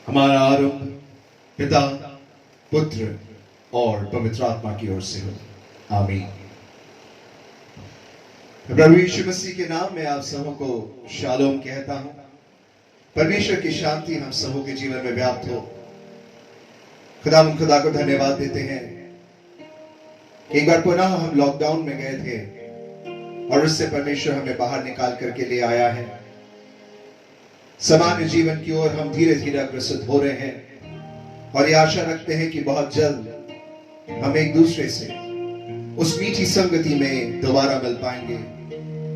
हमारा आरंभ पिता, पुत्र और पवित्र आत्मा की ओर से हो। आमीन। प्रभु यीशु मसीह के नाम में आप सबों को शालोम कहता हूं। परमेश्वर की शांति हम सबों के जीवन में व्याप्त हो। खुदा को धन्यवाद देते हैं। एक बार पुनः हम लॉकडाउन में गए थे और उससे परमेश्वर हमें बाहर निकाल करके ले आया है। सामान्य जीवन की ओर हम धीरे धीरे अग्रसर हो रहे हैं और ये आशा रखते हैं कि बहुत जल्द हम एक दूसरे से उस मीठी संगति में दोबारा मिल पाएंगे,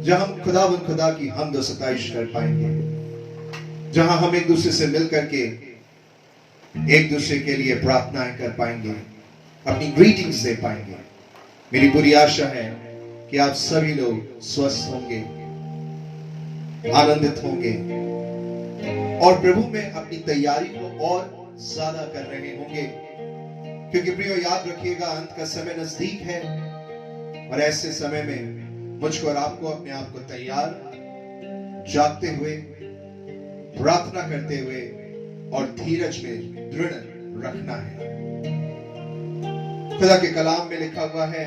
जहां हम खुदा की हमद व सताइश कर पाएंगे, जहां हम एक दूसरे से मिल करके एक दूसरे के लिए प्रार्थनाएं कर पाएंगे, अपनी ग्रीटिंग्स दे पाएंगे। मेरी पूरी आशा है कि आप सभी लोग स्वस्थ होंगे, आनंदित होंगे और प्रभु में अपनी तैयारी को और ज्यादा कर रहे होंगे, क्योंकि प्रियो याद रखिएगा, अंत का समय नजदीक है और ऐसे समय में मुझको और आपको अपने आप को तैयार, जागते हुए, प्रार्थना करते हुए और धीरज में दृढ़ रखना है। खुदा के कलाम में लिखा हुआ है,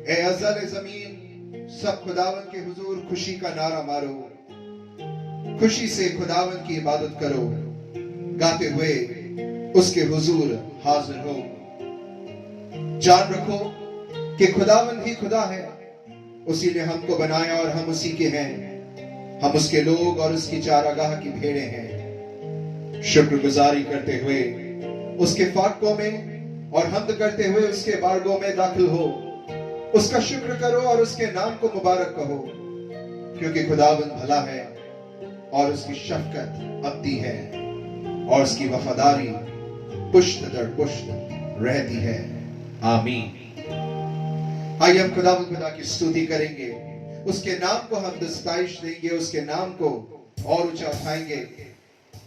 ए अज़ल ज़मीन सब खुदावन के हुजूर खुशी का नारा मारो, खुशी से खुदावन की इबादत करो, गाते हुए उसके हुजूर हाजिर हो। जान रखो कि खुदावन ही खुदा है, उसी ने हमको बनाया और हम उसी के हैं। हम उसके लोग और उसकी चारागाह की भेड़ें हैं। शुक्रगुजारी करते हुए उसके फाटकों में और हम्द करते हुए उसके बारगों में दाखिल हो। उसका शुक्र करो और उसके नाम को मुबारक कहो, क्योंकि खुदावन भला है और उसकी शफकत अब्दी है और उसकी वफादारी पुश्त दर पुश्त रहती है। आमीन। आइए हम खुदा की स्तुति करेंगे, उसके नाम को हम सताइश देंगे, उसके नाम को और ऊंचा उठाएंगे,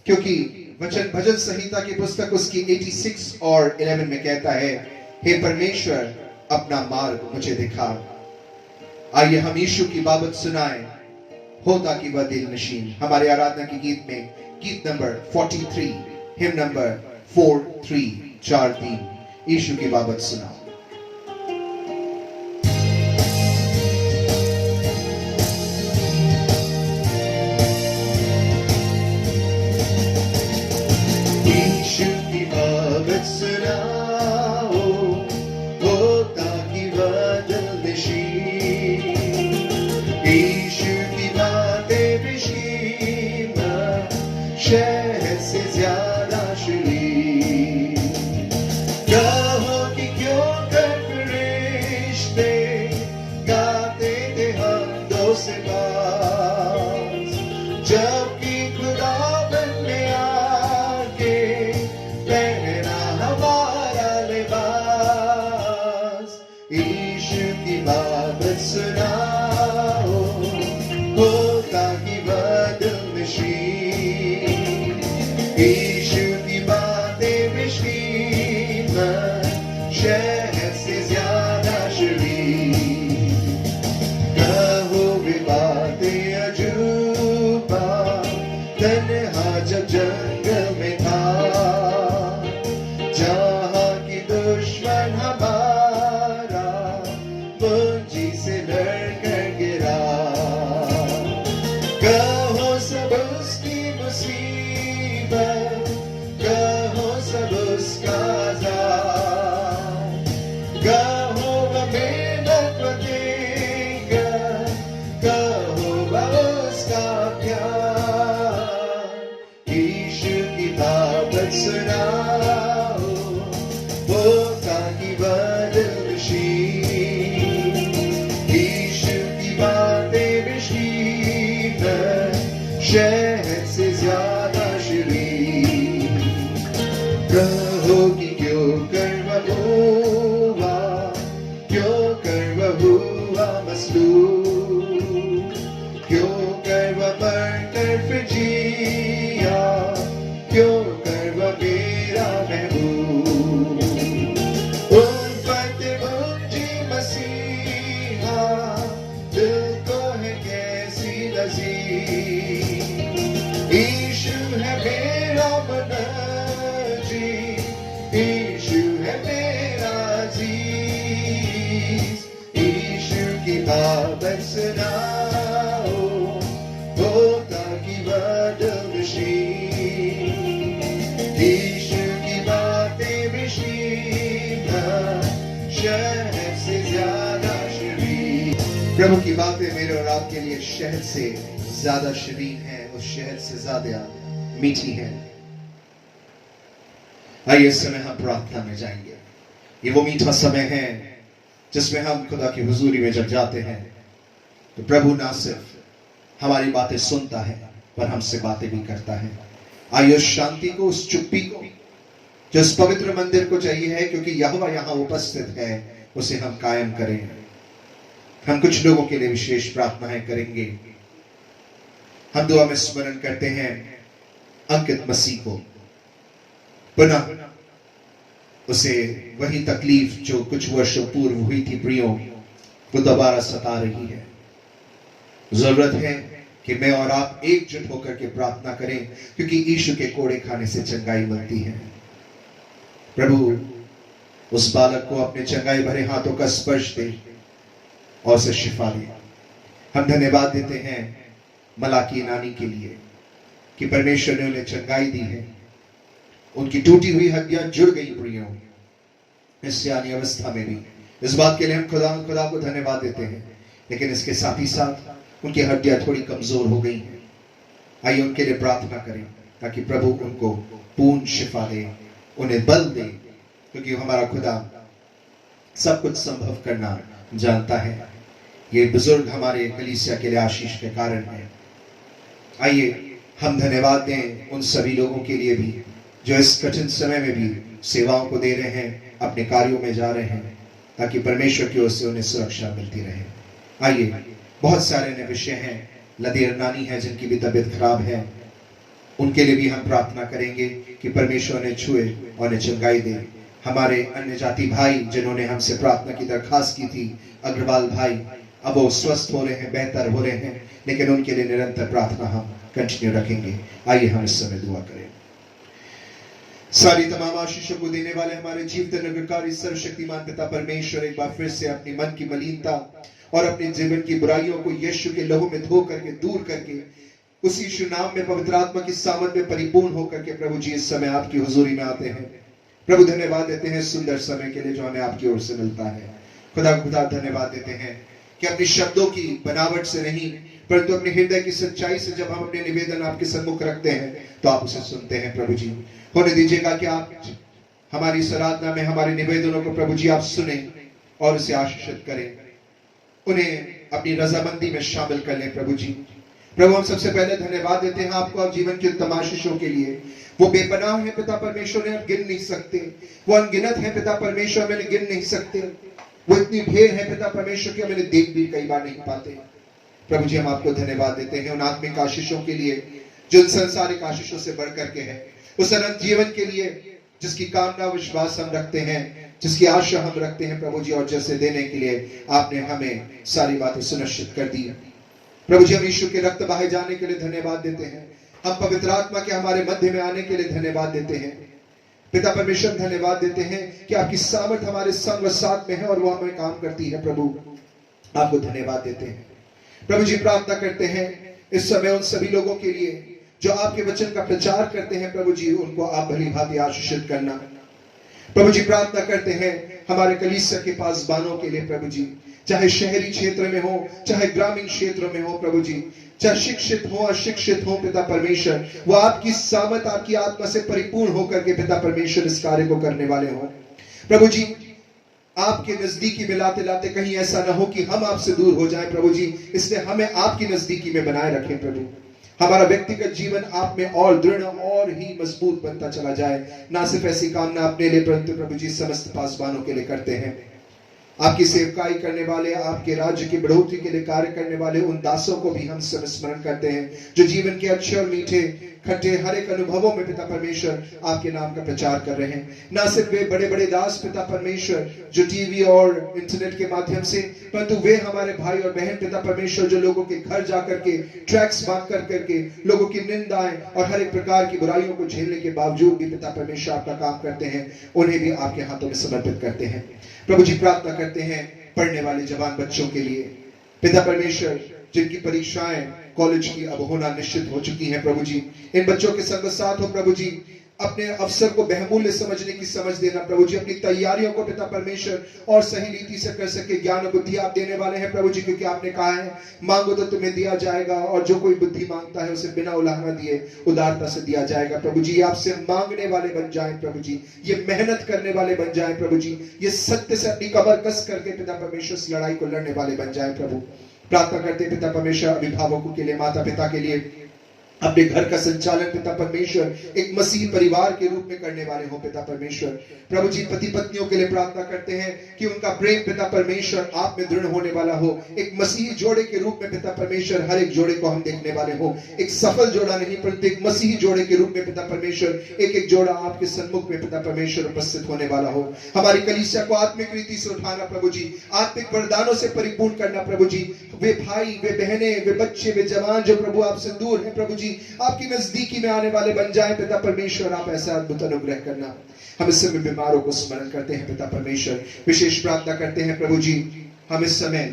क्योंकि वचन भजन संहिता की पुस्तक उसकी 86 और 11 में कहता है, हे परमेश्वर अपना मार्ग मुझे दिखा। आइए हम यीशु की बाबत सुनाएं, हो ताकि वह दिल नशीन। हमारे आराधना के गीत में गीत नंबर 43, हिम नंबर 4343, यीशु की बाबत सुनाओ। शहद से ज्यादा शीरीन, कहो कि क्यों कर फरिश्ते गाते थे हम दो से बाज, जबकि खुदावन ने आके पहना हमारा लिबास। यीशु की बात सुनाओ, होता कि बदल नशीन, यीशु की बातें मिश्कीन, शहद से ज्यादा शीरीन, कहो वे बातें अजूबा, तन्हा जब जंगल में था, जहां की दुश्मन हमारा पूंजी से लड़कर गिरा, कहो सब उसकी मुसीबत, कहो सब उसका अज़ाब, कहो वह मेहनत देगा, कहो वह उसका प्यार। यीशु की बात सुनाओ, होता कि बदल नशीन, यीशु की बातें नशीन, शहद से ज्यादा शीरीन, कहो कि क्यों कर वह हुआ, क्यों कर वह हुआ मसलूब, क्यों कर वह मरकर फिर जिया, क्यों कर वह मेरा महबूब। उन फतेह मुझे मसीहा, दिल को है कैसी लजीज, यीशु है मेरा जी, यीशु है मेरा अजीज। यीशु की बात सुनाओ, होता की बदलशी। यीशु की बातें विशीना, शहद से ज्यादा शरीर। प्रभु की बातें मेरे और आपके लिए शहद से ज्यादा शरीर है, उस शहद से ज्यादा मीठी है। आइए इस समय हम प्रार्थना में जाएंगे। ये वो मीठा समय है जिसमें हम खुदा की हुजूरी में जब जाते हैं तो प्रभु ना सिर्फ हमारी बातें सुनता है पर हमसे बातें भी करता है। आइए उस शांति को, उस चुप्पी को जो इस पवित्र मंदिर को चाहिए है, क्योंकि यहोवा यहाँ उपस्थित है, उसे हम कायम करें। हम कुछ लोगों के लिए विशेष प्रार्थनाएं करेंगे। हम दुआ में स्मरण करते हैं अंकित मसीह को। पुनः उसे वही तकलीफ जो कुछ वर्षों पूर्व हुई थी प्रियो, वो दोबारा सता रही है। जरूरत है कि मैं और आप एकजुट होकर के प्रार्थना करें, क्योंकि यीशु के कोड़े खाने से चंगाई मिलती है। प्रभु उस बालक को अपने चंगाई भरे हाथों का स्पर्श दे और उसे शिफा दे। हम धन्यवाद देते हैं मलाकी नानी के लिए कि परमेश्वर ने उन्हें चंगाई दी है। उनकी टूटी हुई हड्डियां जुड़ गई प्रियो इस सियानी अवस्था में भी। इस बात के लिए हम खुदा को धन्यवाद देते हैं, लेकिन इसके साथ ही साथ उनकी हड्डियां थोड़ी कमजोर हो गई हैं। आइए उनके लिए प्रार्थना करें ताकि प्रभु उनको पूर्ण शिफा दे, उन्हें बल दे, क्योंकि हमारा खुदा सब कुछ संभव करना जानता है। ये बुजुर्ग हमारे कलीसिया के लिए आशीष के कारण है। आइए हम धन्यवाद दें उन सभी लोगों के लिए भी जो इस कठिन समय में भी सेवाओं को दे रहे हैं, अपने कार्यों में जा रहे हैं, ताकि परमेश्वर की ओर से उन्हें सुरक्षा मिलती रहे। आइए, बहुत सारे अन्य विषय हैं। लदेर नानी है जिनकी भी तबीयत खराब है, उनके लिए भी हम प्रार्थना करेंगे कि परमेश्वर उन्हें छुए और उन्हें चंगाई दे। हमारे अन्य जाति भाई जिन्होंने हमसे प्रार्थना की दरखास्त की थी, अग्रवाल भाई, अब वो स्वस्थ हो रहे हैं, बेहतर हो रहे हैं, लेकिन उनके लिए निरंतर प्रार्थना हम कंटिन्यू रखेंगे। आइए हम इस समय दुआ करें। सारी तमाम आशीषों को देने वाले हमारे जीवित निरंकारी सर्वशक्तिमान पिता परमेश्वर, एक बार फिर से अपनी मन की मलिनता और अपने जीवन की बुराइयों को यीशु के लहू में धो करके, दूर करके, उसी यीशु नाम में पवित्र आत्मा की सामर्थ में परिपूर्ण होकर के प्रभु जी इस समय आपकी हुजूरी में आते हैं। प्रभु धन्यवाद देते हैं सुंदर समय के लिए जो हमें आपकी ओर से मिलता है। खुदा धन्यवाद देते हैं कि अपने शब्दों की बनावट से नहीं, परंतु अपने हृदय की सच्चाई से जब हम अपने निवेदन आपके सम्मुख रखते हैं तो आप उसे सुनते हैं। प्रभु जी होने दीजिएगा कि आप हमारी आराधना में हमारे निवेदनों को प्रभु जी आप सुने और उसे आशीषित करें, उन्हें अपनी रजामंदी में शामिल कर लें। प्रभु जी, प्रभु हम सबसे पहले धन्यवाद देते हैं आपको आप जीवन के उत्तम आशीषों के लिए। वो बेपनाह है पिता परमेश्वर, ने आप गिन नहीं सकते। वो अनगिनत है पिता परमेश्वर, मैंने गिन नहीं सकते। वो इतनी ढेर है पिता परमेश्वर की मैंने देख भी कई बार नहीं पाते। प्रभु जी हम आपको धन्यवाद देते हैं उन आत्मिक आशीषों के लिए जो इन संसारिक आशीषों से बढ़ करके है, उस अनंत जीवन के लिए जिसकी कामना विश्वास हम रखते हैं, जिसकी आशा हम रखते हैं प्रभु जी, और जैसे देने के लिए आपने हमें सारी बातें सुनिश्चित कर दी। प्रभु जी हम यीशु के रक्त बहाए जाने के लिए धन्यवाद देते हैं। हम पवित्र आत्मा के हमारे मध्य में आने के लिए धन्यवाद देते हैं। पिता परमेश्वर धन्यवाद देते हैं कि आपकी सामर्थ हमारे संग व साथ में है और वो हमें काम करती है। प्रभु आपको धन्यवाद देते हैं। प्रभु जी प्रार्थना करते हैं इस समय उन सभी लोगों के लिए जो आपके वचन का प्रचार करते हैं। प्रभु जी उनको आप भली भांति आशीषित करना। प्रभु जी प्रार्थना करते हैं हमारे कलीसिया के पासबानों के लिए। प्रभु जी चाहे शहरी क्षेत्र में हो, चाहे ग्रामीण क्षेत्रों में हो, प्रभु जी चाहे शिक्षित हो अशिक्षित हो, पिता परमेश्वर वो आपकी सामर्थ आपकी आत्मा से परिपूर्ण होकर के पिता परमेश्वर इस कार्य को करने वाले हो। प्रभु जी आपके नजदीकी में लाते लाते कहीं ऐसा ना हो कि हम आपसे दूर हो जाएं। प्रभु जी इसलिए हमें आपकी नजदीकी में बनाए रखें। प्रभु हमारा व्यक्तिगत जीवन आप में और दृढ़ और ही मजबूत बनता चला जाए। ना सिर्फ ऐसी कामना अपने लिए परंतु प्रभु जी समस्त पासबानों के लिए करते हैं। आपकी सेवकाई करने वाले, आपके राज्य की बढ़ोतरी के लिए कार्य करने वाले उन दासों को भी हम स्मरण करते हैं जो जीवन के अच्छे और मीठे खट्टे हर एक अनुभवों में पिता परमेश्वर आपके नाम का प्रचार कर रहे हैं। ना सिर्फ वे बड़े बड़े दास पिता परमेश्वर जो टीवी और इंटरनेट के माध्यम से, परंतु वे हमारे भाई और बहन पिता परमेश्वर जो लोगों के घर जाकर के ट्रैक्स बांध कर करके लोगों की निंदाएं और हर एक प्रकार की बुराइयों को झेलने के बावजूद भी पिता परमेश्वर आपका काम करते हैं, उन्हें भी आपके हाथों में समर्पित करते हैं। प्रभु जी प्रार्थना करते हैं पढ़ने वाले जवान बच्चों के लिए पिता परमेश्वर, जिनकी परीक्षाएं कॉलेज की अब होना निश्चित हो चुकी हैं। प्रभु जी इन बच्चों के संग साथ हो प्रभु जी, अपने अवसर को बहुमूल्य समझने की समझ देना प्रभु जी, अपनी तैयारियों को पिता परमेश्वर और सही रीति से कर सके ज्ञान और बुद्धि आप देने वाले हैं प्रभु जी, क्योंकि आपने कहा है मांगो तो तुम्हें दिया जाएगा और जो कोई बुद्धि मांगता है उसे बिना उलाहना दिए उदारता से दिया जाएगा। प्रभु जी आपसे मांगने वाले बन जाएं प्रभु जी, ये मेहनत करने वाले बन जाएं प्रभु जी, ये सत्य से अपनी कमर कस करके पिता परमेश्वर इस लड़ाई को लड़ने वाले बन जाएं प्रभु। प्रार्थना करते पिता परमेश्वर अभिभावकों के लिए, माता पिता के लिए, अपने घर का संचालन पिता परमेश्वर एक मसीह परिवार के रूप में करने वाले हो पिता परमेश्वर। प्रभु जी पति पत्नियों के लिए प्रार्थना करते हैं कि उनका प्रेम पिता परमेश्वर आप में दृढ़ होने वाला हो, एक मसीही जोड़े के रूप में पिता परमेश्वर हर एक जोड़े को हम देखने वाले हो, एक सफल जोड़ा नहीं परंतु एक मसीही जोड़े के रूप में पिता परमेश्वर एक एक जोड़ा आपके सन्मुख में पिता परमेश्वर उपस्थित होने वाला हो। हमारी कलीसिया को आत्मिक रीति से उठाना प्रभु जी, आत्मिक वरदानों से परिपूर्ण करना प्रभु जी, वे भाई वे बहने वे बच्चे वे जवान जो प्रभु आपसे दूर है प्रभु जी आपकी नजदीकी में आने वाले बन जाए पिता परमेश्वर। आप ऐसा अद्भुत अनुग्रह करना। हम इस समय बीमारों को स्मरण करते हैं पिता परमेश्वर, विशेष प्रार्थना करते हैं प्रभु जी हम इस समय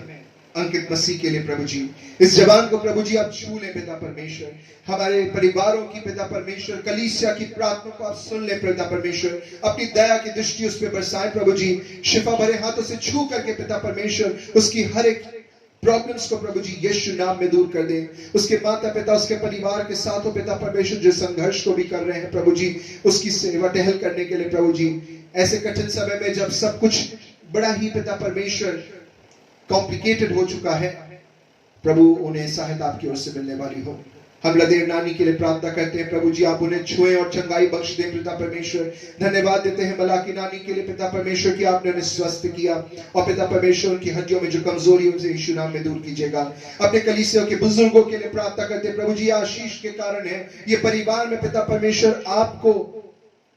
अंकित मसीह के लिए प्रभु जी, इस जवान को प्रभु जी आप छू ले पिता परमेश्वर, हमारे परिवारों की पिता परमेश्वर कलीसिया की प्रार्थना को आप सुन ले पिता परमेश्वर, अपनी दया की दृष्टि उस पर बरसाए प्रभु जी, शिफा भरे हाथों से छू करके पिता परमेश्वर उसकी हर एक प्रॉब्लम्स को प्रभु जी यीशु नाम में दूर कर दे। उसके माता पिता उसके परिवार के साथ हो पिता परमेश्वर जो संघर्ष को भी कर रहे हैं प्रभु जी, उसकी सेवा टहल करने के लिए प्रभु जी, ऐसे कठिन समय में जब सब कुछ बड़ा ही पिता परमेश्वर कॉम्प्लिकेटेड हो चुका है प्रभु, उन्हें सहायता आपकी ओर से मिलने वाली हो। हम लदेर नानी के लिए प्रार्थना करते हैं प्रभु जी आप उन्हें छुएं और चंगाई बख्श दें पिता परमेश्वर। धन्यवाद देते हैं मलाकी नानी के लिए पिता परमेश्वर कि आपने उन्हें स्वस्थ किया और पिता परमेश्वर उनकी हड्डियों में जो कमजोरी उनसे यीशु नाम में दूर कीजिएगा। अपने कलीसिया के बुजुर्गों के लिए प्रार्थना करते हैं प्रभु जी आशीष के कारण है ये परिवार में पिता परमेश्वर आपको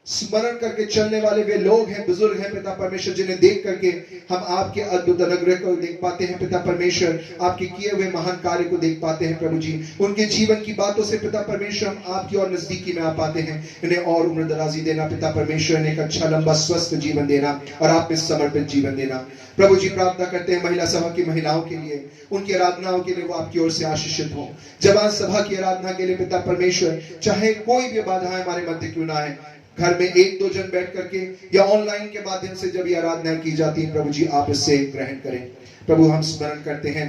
स्मरण करके चलने वाले वे लोग हैं, बुजुर्ग हैं पिता परमेश्वर, जिन्हें देख करके हम आपके अद्भुत अनुग्रह को देख पाते हैं पिता परमेश्वर, आपके किए हुए महान कार्य को देख पाते हैं प्रभु जी। उनके जीवन की बातों से पिता परमेश्वर हम आपकी और नजदीकी में आ पाते हैं। इन्हें और उम्र दराजी देना पिता परमेश्वर, इन्हें एक अच्छा लंबा स्वस्थ जीवन देना और आप में समर्पित जीवन देना प्रभु जी। प्रार्थना करते हैं महिला सभा की महिलाओं के लिए, उनकी आराधनाओं के लिए वो आपकी ओर से आशीषित हो। जवान सभा की आराधना के लिए पिता परमेश्वर, चाहे कोई भी बाधाएं हमारे मध्य क्यों ना है, घर में एक दो जन बैठ करके या ऑनलाइन के माध्यम से जब ये आराधनाएं की जाती है प्रभु जी आप इससे ग्रहण करें। प्रभु हम स्मरण करते हैं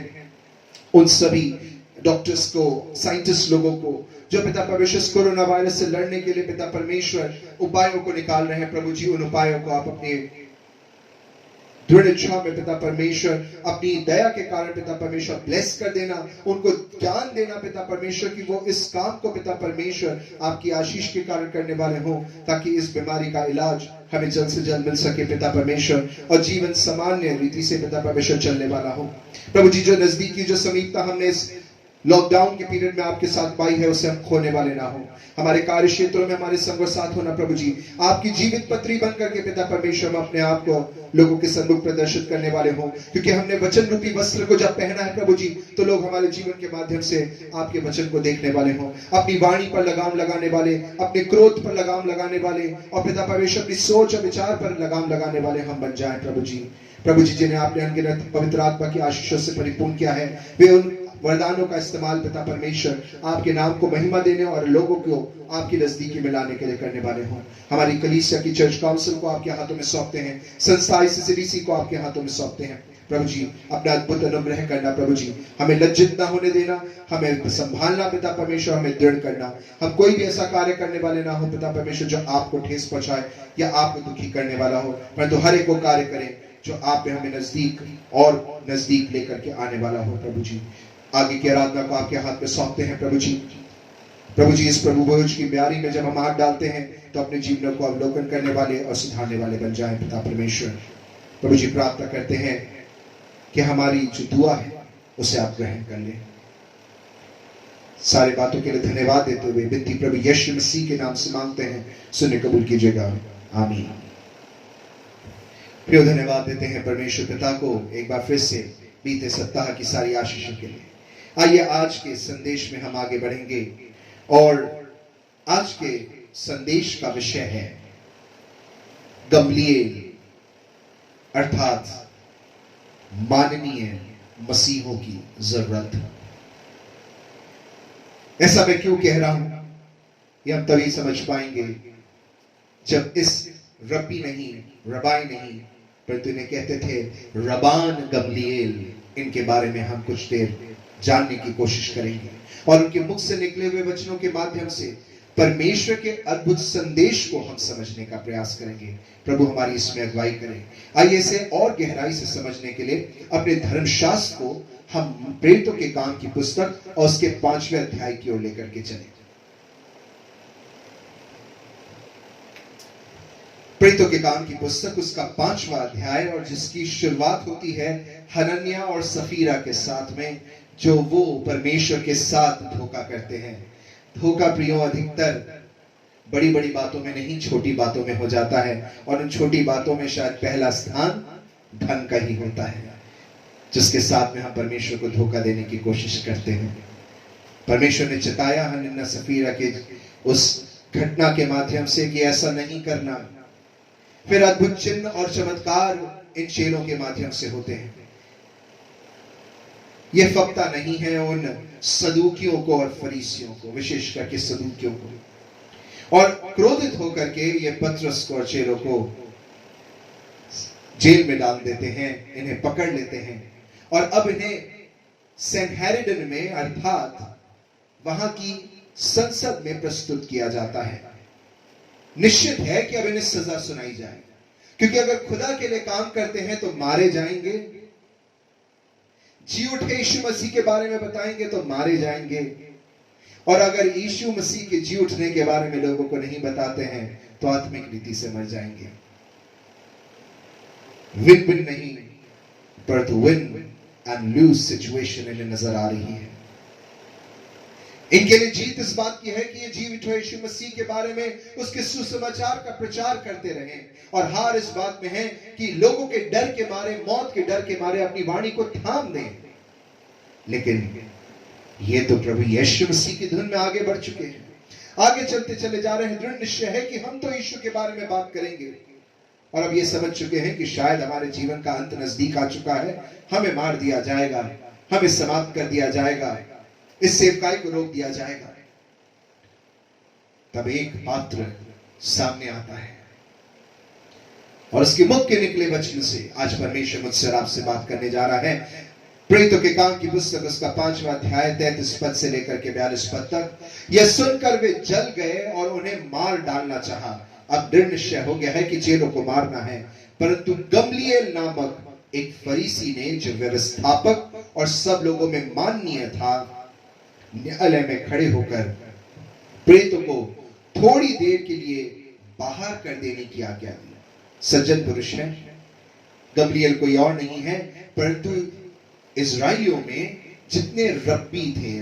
उन सभी डॉक्टर्स को, साइंटिस्ट लोगों को जो पिता परमेश्वर कोरोना वायरस से लड़ने के लिए पिता परमेश्वर उपायों को निकाल रहे हैं प्रभु जी, उन उपायों को आप अपने दृढ़ इच्छा में पिता परमेश्वर अपनी दया के कारण पिता परमेश्वर ब्लेस कर देना, उनको ज्ञान देना पिता परमेश्वर कि वो इस काम को पिता परमेश्वर आपकी आशीष के कारण करने वाले हों, ताकि इस बीमारी का इलाज हमें जल्द से जल्द मिल सके पिता परमेश्वर और जीवन सामान्य रीति से पिता परमेश्वर चलने वाला हो। प्रभु जी जो नजदीकी जो समीपता हमने इस लॉकडाउन के पीरियड में आपके साथ पाई है उसे हम खोने वाले ना हो। हमारे कार्य क्षेत्रों में हमारे संग और साथ होना प्रभु जी, आपकी जीवित पत्री बन करके पिता परमेश्वर हम अपने आप को लोगों के सम्मुख प्रदर्शित करने वाले हों, क्योंकि हमने वचन रूपी वस्त्र को जब पहना है प्रभु जी तो लोग हमारे जीवन के माध्यम से आपके वचन को देखने वाले हों। अपनी वाणी पर लगाम लगाने वाले, अपने क्रोध पर लगाम लगाने वाले और पिता परमेश्वर अपनी सोच और विचार पर लगाम लगाने वाले हम बन जाएं प्रभु जी। प्रभु जी जिन्हें आपने अनगिनत पवित्र आत्मा की आशीषों से परिपूर्ण किया है, वे उन वरदानों का इस्तेमाल पिता परमेश्वर आपके नाम को महिमा देने और लोगों को आपकी नजदीकी में लाने के लिए करने वाले हों। हमारी कलीसिया की चर्च काउंसिल को आपके हाथों में सौंपते हैं, संस्था ICCDC को आपके हाथों में सौंपते हैं प्रभु जी। अपना अद्भुत अनुग्रह करना प्रभु जी, हमें लज्जित ना होने देना, हमें संभालना पिता परमेश्वर, हमें दृढ़ करना। हम कोई भी ऐसा कार्य करने वाले ना हो पिता परमेश्वर जो आपको ठेस पहुंचाए या आपको दुखी करने वाला हो, परंतु हर एक वो कार्य करें जो आप में हमें नजदीक और नजदीक लेकर के आने वाला हो प्रभु जी। आगे की आराधना को आपके हाथ में सौंपते हैं प्रभु जी। प्रभु जी इस प्रभु भोज की ब्यारी में जब हम हाथ डालते हैं तो अपने जीवनों को अवलोकन करने वाले और सुधारने वाले बन जाएं पिता परमेश्वर। प्रभु जी प्रार्थना करते हैं कि हमारी जो दुआ है उसे आप ग्रहण कर लें। सारे बातों के लिए धन्यवाद देते हुए विनती प्रभु यीशु मसीह के नाम से मांगते हैं, सुनने कबूल कीजिएगा, आमीन। प्रिय, धन्यवाद देते हैं परमेश्वर पिता को एक बार फिर से बीते सप्ताह की सारी आशीषों के लिए। आइए आज के संदेश में हम आगे बढ़ेंगे और आज के संदेश का विषय है गमलीएल, अर्थात माननीय मसीहों की जरूरत। ऐसा मैं क्यों कह रहा हूं, ये हम तभी समझ पाएंगे जब इस रब्बी नहीं, रबाई नहीं, परंतु इन्हें कहते थे रबान गमलीएल, इनके बारे में हम कुछ देर जानने की कोशिश करेंगे और उनके मुख से निकले हुए वचनों के माध्यम से परमेश्वर के अद्भुत संदेश को हम समझने का प्रयास करेंगे। प्रभु हमारी इसमें अगुवाई करें। आइए इसे और गहराई से समझने के लिए अपने धर्मशास्त्र को हम प्रेरितों के काम की पुस्तक और उसके 5वें अध्याय की ओर लेकर के चलें। प्रेरितों के काम की पुस्तक उसका 5वां अध्याय, और जिसकी शुरुआत होती है हनन्याह और सफीरा के साथ में, जो वो परमेश्वर के साथ धोखा करते हैं। धोखा प्रियो अधिकतर बड़ी बड़ी बातों में नहीं, छोटी बातों में हो जाता है, और उन छोटी बातों में शायद पहला स्थान धन का ही होता है, जिसके साथ में हम परमेश्वर को धोखा देने की कोशिश करते हैं। परमेश्वर ने चेताया हनन्याह सफीरा के उस घटना के माध्यम से कि ऐसा नहीं करना। फिर अद्भुत चिन्ह और चमत्कार इन चेलों के माध्यम से होते हैं। यह फक्ता नहीं है उन सदूकियों को और फरीसियों को, विशेष करके सदूकियों को, और क्रोधित होकर के ये पतरस को और चेलों को जेल में डाल देते हैं, इन्हें पकड़ लेते हैं और अब इन्हें सेनहेरिडन में, अर्थात वहां की संसद में प्रस्तुत किया जाता है। निश्चित है कि अब इन्हें सजा सुनाई जाए, क्योंकि अगर खुदा के लिए काम करते हैं तो मारे जाएंगे, जी उठे यीशु मसीह के बारे में बताएंगे तो मारे जाएंगे, और अगर यीशु मसीह के जी उठने के बारे में लोगों को नहीं बताते हैं तो आत्मिक रीति से मर जाएंगे। विन विन नहीं, पर विन एंड लूज सिचुएशन इन्हें नजर आ रही है। इनके लिए जीत इस बात की है कि ये जीवित हुए यीशु मसीह के बारे में, उसके सुसमाचार का प्रचार करते रहें, और हार इस बात में है कि लोगों के डर के मारे, मौत के डर के मारे अपनी वाणी को थाम दें। लेकिन ये तो प्रभु यीशु मसीह की धुन में आगे बढ़ चुके हैं, आगे चलते चले जा रहे हैं। दृढ़ निश्चय है कि हम तो यीशु के बारे में बात करेंगे, और अब ये समझ चुके हैं कि शायद हमारे जीवन का अंत नजदीक आ चुका है, हमें मार दिया जाएगा, हमें समाप्त कर दिया जाएगा, इस सेवकाई को रोक दिया जाएगा। तब एक पात्र सामने आता है और उसके मुख के निकले वचन से आज परमेश्वर मुझसे और आपसे बात करने जा रहा है। प्रेरितों के काम की पुस्तक उसका 5वां अध्याय 33 पद से लेकर के 42 पद तक। यह सुनकर वे जल गए और उन्हें मार डालना चाहा। अब दृढ़ निश्चय हो गया है कि चेलों को मारना है, परंतु गमलीएल नामक एक फरीसी ने, जो व्यवस्थापक और सब लोगों में माननीय था, न्यायालय में खड़े होकर प्रेरितों को थोड़ी देर के लिए बाहर कर देने की आज्ञा दी। सज्जन पुरुष है गमलीएल, कोई और नहीं है, परंतु इजराइलियों में जितने रब्बी थे,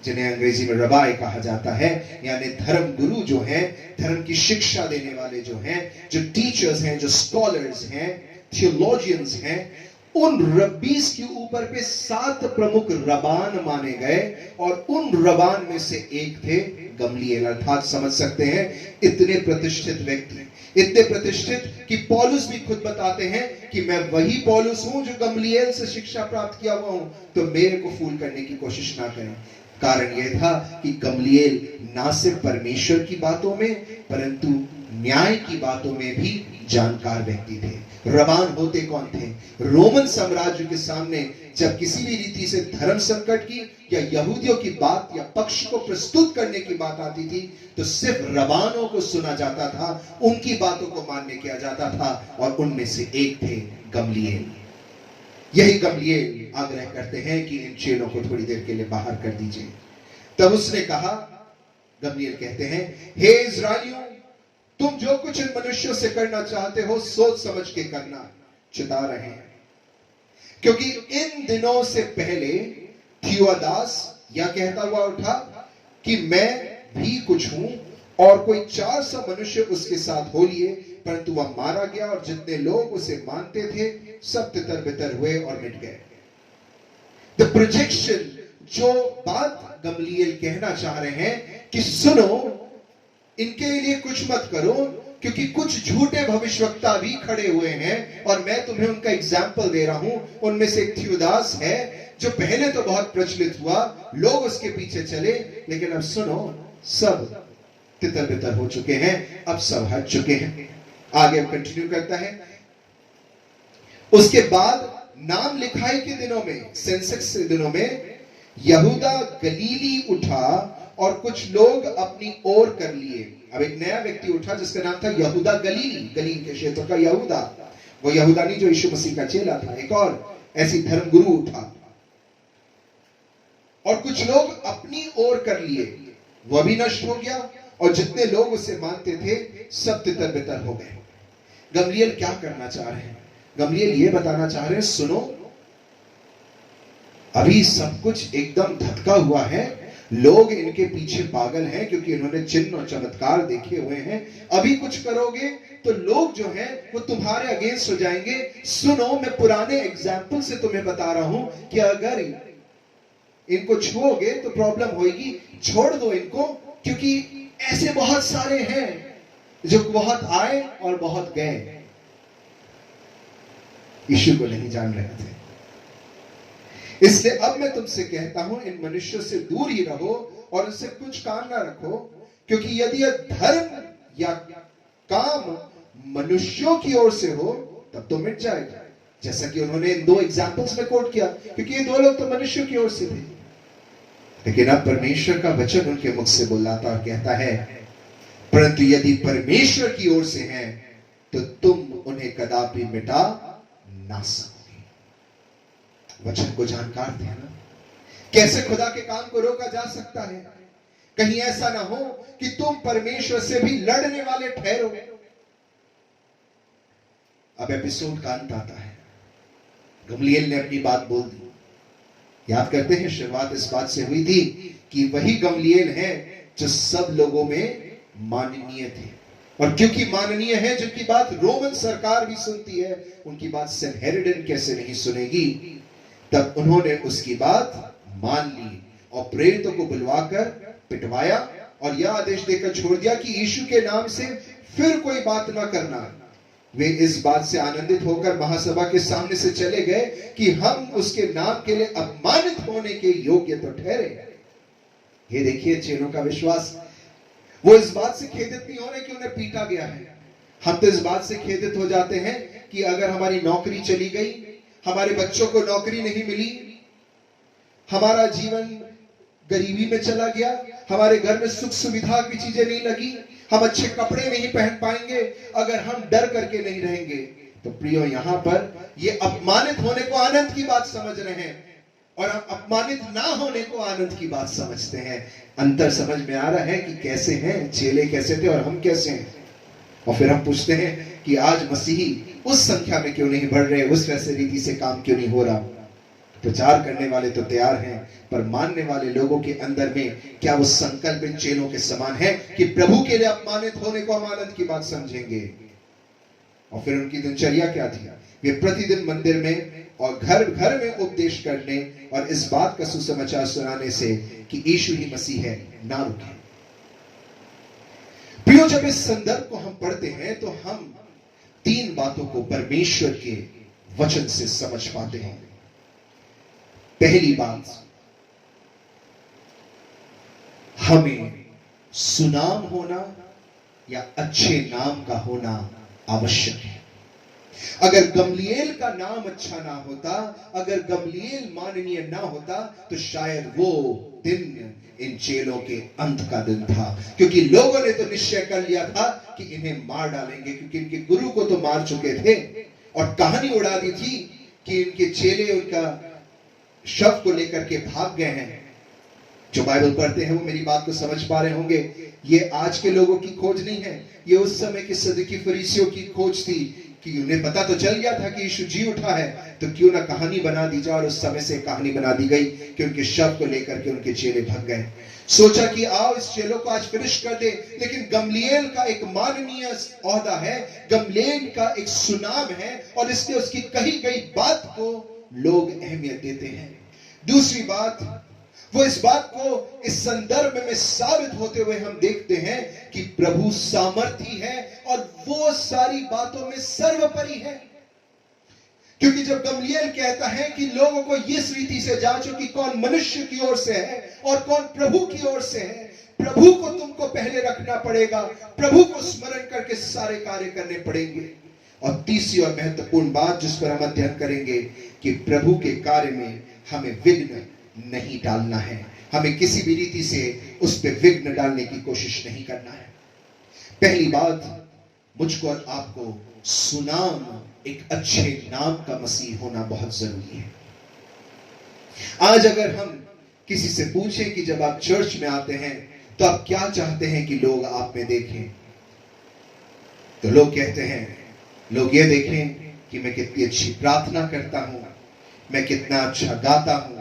जिन्हें अंग्रेजी में रबाई कहा जाता है, यानी धर्म गुरु जो हैं, धर्म की शिक्षा देने वाले जो हैं, जो टीचर्स हैं, जो स्कॉलर्स हैं, थियोलॉजियंस हैं, उन रब्बीज के ऊपर पे 7 प्रमुख रबान माने गए, और उन रबान में से एक थे गमलीएल। अर्थात समझ सकते हैं इतने प्रतिष्ठित व्यक्ति, इतने प्रतिष्ठित कि पौलुस भी खुद बताते हैं कि मैं वही पौलुस हूं जो गमलीएल से शिक्षा प्राप्त किया हुआ हूं, तो मेरे को फूल करने की कोशिश ना करें। कारण यह था कि गमलीएल ना सिर्फ परमेश्वर की बातों में, परंतु न्याय की बातों में भी जानकार व्यक्ति थे। रबान होते कौन थे? रोमन साम्राज्य के सामने जब किसी भी रीति से धर्म संकट की या यहूदियों की बात या पक्ष को प्रस्तुत करने की बात आती थी, तो सिर्फ रबानों को सुना जाता था, उनकी बातों को मान्य किया जाता था, और उनमें से एक थे गमलीएल। यही गमलीएल आग्रह करते हैं कि इन चेलों को थोड़ी देर के लिए बाहर कर दीजिए। तब उसने कहा, गमलीएल कहते हैं, हे इस्राएलियों, तुम जो कुछ इन मनुष्यों से करना चाहते हो सोच समझ के करना। चिता रहे हैं, क्योंकि इन दिनों से पहले थियोदास या कहता हुआ उठा कि मैं भी कुछ हूं, और कोई 400 मनुष्य उसके साथ हो लिए, परंतु वह मारा गया और जितने लोग उसे मानते थे सब तितर बितर हुए और मिट गए। द प्रोजेक्शन, जो बात गमलीएल कहना चाह रहे हैं कि सुनो, इनके लिए कुछ मत करो, क्योंकि कुछ झूठे भविष्यवक्ता भी खड़े हुए हैं, और मैं तुम्हें उनका एग्जाम्पल दे रहा हूं। उनमें से एक थियोदास है, जो पहले तो बहुत प्रचलित हुआ, लोग उसके पीछे चले, लेकिन अब सुनो, सब तितर बितर हो चुके हैं, अब सब हट चुके हैं। आगे अब कंटिन्यू करता है। उसके बाद नाम लिखाई के दिनों में, सेंसस के दिनों में, यहूदा गलीली उठा और कुछ लोग अपनी ओर कर लिए। अब एक नया व्यक्ति उठा जिसका नाम था यहूदा गलीली, गलील के क्षेत्र का यहूदा। वो यहूदा नहीं जो यीशु मसीह का चेला था, एक और ऐसी धर्मगुरु उठा और कुछ लोग अपनी ओर कर लिए, वह भी नष्ट हो गया, और जितने लोग उसे मानते थे सब तितर बितर हो गए। गमलीएल क्या करना चाह रहे हैं? गमलीएल ये बताना चाह रहे हैं, सुनो, अभी सब कुछ एकदम धक्का हुआ है, लोग इनके पीछे पागल हैं क्योंकि इन्होंने चिन्ह और चमत्कार देखे हुए हैं। अभी कुछ करोगे तो लोग जो हैं वो तुम्हारे अगेंस्ट हो जाएंगे। सुनो, मैं पुराने एग्जाम्पल से तुम्हें बता रहा हूं कि अगर इनको छुओगे तो प्रॉब्लम होगी, छोड़ दो इनको, क्योंकि ऐसे बहुत सारे हैं जो बहुत आए और बहुत गए, यीशु को नहीं जान रहे थे। इसलिए अब मैं तुमसे कहता हूं, इन मनुष्यों से दूर ही रहो और उनसे कुछ काम ना रखो, क्योंकि यदि यह धर्म या काम मनुष्यों की ओर से हो तब तो मिट जाएगा। जैसा कि उन्होंने इन दो एग्जाम्पल्स में कोट किया, क्योंकि ये दो लोग तो मनुष्यों की ओर से थे, लेकिन अब परमेश्वर का वचन उनके मुख से बुलाता और कहता है, परंतु यदि परमेश्वर की ओर से हैं तो तुम उन्हें कदापि मिटा ना सकोगे। वचन को जानकार थे ना, कैसे खुदा के काम को रोका जा सकता है। कहीं ऐसा ना हो कि तुम परमेश्वर से भी लड़ने वाले ठहरो। अब एपिसोड का अंत आता है। गमलीएल ने अपनी बात बोल दी। याद करते हैं, शुरुआत इस बात से हुई थी कि वही गमलीएल है जो सब लोगों में माननीय थे, और क्योंकि माननीय है, जिनकी बात रोमन सरकार भी सुनती है, उनकी बात सेनहेरिडन कैसे नहीं सुनेगी। तब उन्होंने उसकी बात मान ली और प्रेरितों को बुलवाकर पिटवाया और यह आदेश देकर छोड़ दिया कि यीशु के नाम से फिर कोई बात ना करना। वे इस बात से आनंदित होकर महासभा के सामने से चले गए कि हम उसके नाम के लिए अपमानित होने के योग्य तो ठहरे। ये देखिए चेलों का विश्वास। वो इस बात से खेदित नहीं हो रहे कि उन्हें पीटा गया है। हम तो इस बात से खेदित हो जाते हैं कि अगर हमारी नौकरी चली गई, हमारे बच्चों को नौकरी नहीं मिली, हमारा जीवन गरीबी में चला गया, हमारे घर में सुख सुविधा की चीजें नहीं लगी, हम अच्छे कपड़े नहीं पहन पाएंगे, अगर हम डर करके नहीं रहेंगे। तो प्रियो, यहां पर ये अपमानित होने को आनंद की बात समझ रहे हैं और हम अपमानित ना होने को आनंद की बात समझते हैं। अंतर समझ में आ रहा है कि कैसे हैं चेले, कैसे थे और हम कैसे हैं। और फिर हम पूछते हैं कि आज मसीही उस संख्या में क्यों नहीं बढ़ रहे, उस वैसे रीति से काम क्यों नहीं हो रहा। प्रचार करने वाले तो तैयार हैं, पर मानने वाले लोगों के अंदर में क्या वो संकल्प इन चेलों के समान है कि प्रभु के लिए अपमानित होने को हम आनंद की बात समझेंगे। और फिर उनकी दिनचर्या क्या थी? वे प्रतिदिन मंदिर में और घर घर में उपदेश करने और इस बात का सुसमाचार सुनाने से कि यीशु ही मसीह है ना रुके। प्रियो, जब इस संदर्भ को हम पढ़ते हैं तो हम तीन बातों को परमेश्वर के वचन से समझ पाते हैं। पहली बात, हमें सुनाम होना या अच्छे नाम का होना आवश्यक है। अगर गमलीएल का नाम अच्छा ना होता, अगर गमलीएल माननीय ना होता, तो शायद वो दिन इन चेलों के अंत का दिन था, क्योंकि लोगों ने तो निश्चय कर लिया था कि इन्हें मार डालेंगे, क्योंकि इनके गुरु को तो मार चुके थे और कहानी उड़ा दी थी कि इनके चेले उनका शव को लेकर के भाग गए हैं। जो बाइबल पढ़ते हैं वो मेरी बात को समझ पा रहे होंगे। ये आज के लोगों की खोज नहीं है, ये उस समय के सदुकी फरीसियों की खोज थी कि उन्हें पता तो चल गया था कि यीशु जी उठा है, तो क्यों ना कहानी बना दी जाए। और उस समय से कहानी बना दी गई कि उनके शव को लेकर के उनके चेले भाग गए। सोचा कि आओ इस चेलों को आज फिनिश कर दे, लेकिन गमलीएल का एक माननीय ओहदा है, गमलीएल का एक सुनाम है, और इसलिए उसकी कही गई बात को लोग अहमियत देते हैं। दूसरी बात, वो इस बात को इस संदर्भ में साबित होते हुए हम देखते हैं कि प्रभु सामर्थी है और वो सारी बातों में सर्वोपरि है। क्योंकि जब गमलीएल कहता है कि लोगों को इस रीति से जांचो कि कौन मनुष्य की ओर से है और कौन प्रभु की ओर से है, प्रभु को तुमको पहले रखना पड़ेगा, प्रभु को स्मरण करके सारे कार्य करने पड़ेंगे। और तीसरी और महत्वपूर्ण बात जिस पर हम अध्ययन करेंगे कि प्रभु के कार्य में हमें विघ्न नहीं डालना है, हमें किसी भी रीति से उस पर विघ्न डालने की कोशिश नहीं करना है। पहली बात, मुझको और आपको सुनाम, एक अच्छे नाम का मसीह होना बहुत जरूरी है। आज अगर हम किसी से पूछें कि जब आप चर्च में आते हैं तो आप क्या चाहते हैं कि लोग आप में देखें, तो लोग कहते हैं, लोग ये देखें कि मैं कितनी अच्छी प्रार्थना करता हूं, मैं कितना अच्छा गाता हूं,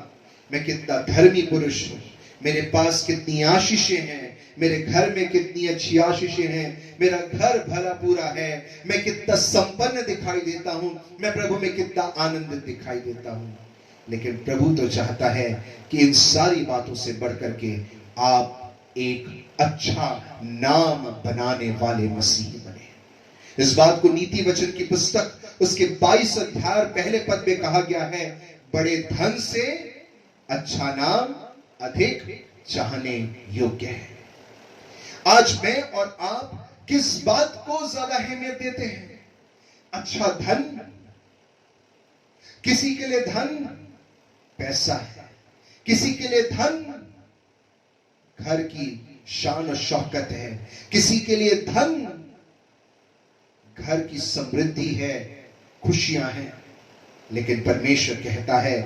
मैं कितना धर्मी पुरुष हूं, मेरे पास कितनी आशीषें हैं, मेरे घर में कितनी अच्छी आशीषें हैं, मेरा घर भरा पूरा है, मैं कितना संपन्न दिखाई देता हूं, मैं प्रभु में कितना आनंदित दिखाई देता हूं। लेकिन प्रभु तो चाहता है कि इन सारी बातों से बढ़कर के आप एक अच्छा नाम बनाने वाले मसीही बने। इस बात को नीति वचन की पुस्तक उसके 22 अध्याय पहले पद में कहा गया है, बड़े धन से अच्छा नाम अधिक चाहने योग्य है। आज मैं और आप किस बात को ज्यादा अहमियत देते हैं? अच्छा धन, किसी के लिए धन पैसा है, किसी के लिए धन घर की शान और शौकत है, किसी के लिए धन घर की समृद्धि है, खुशियां हैं। लेकिन परमेश्वर कहता है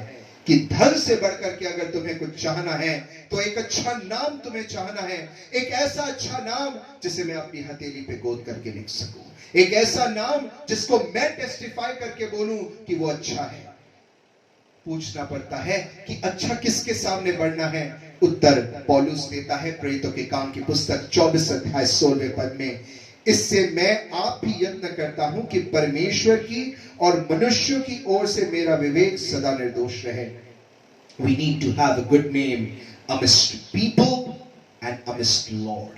कि धन से बढ़कर के अगर तुम्हें कुछ चाहना है तो एक अच्छा नाम तुम्हें चाहना है, एक ऐसा अच्छा नाम जिसे मैं अपनी हथेली पे गोद करके लिख सकूं, एक ऐसा नाम जिसको मैं टेस्टिफाई करके बोलूं कि वो अच्छा है। पूछना पड़ता है कि अच्छा किसके सामने बढ़ना है? उत्तर पौलुस देता है प्रेरितों के काम की पुस्तक 24 अध्याय 16वें पद में, इससे मैं आप भी यत्न करता हूं कि परमेश्वर की और मनुष्यों की ओर से मेरा विवेक सदा निर्दोष रहे। We need to have a good name amidst people and amidst Lord.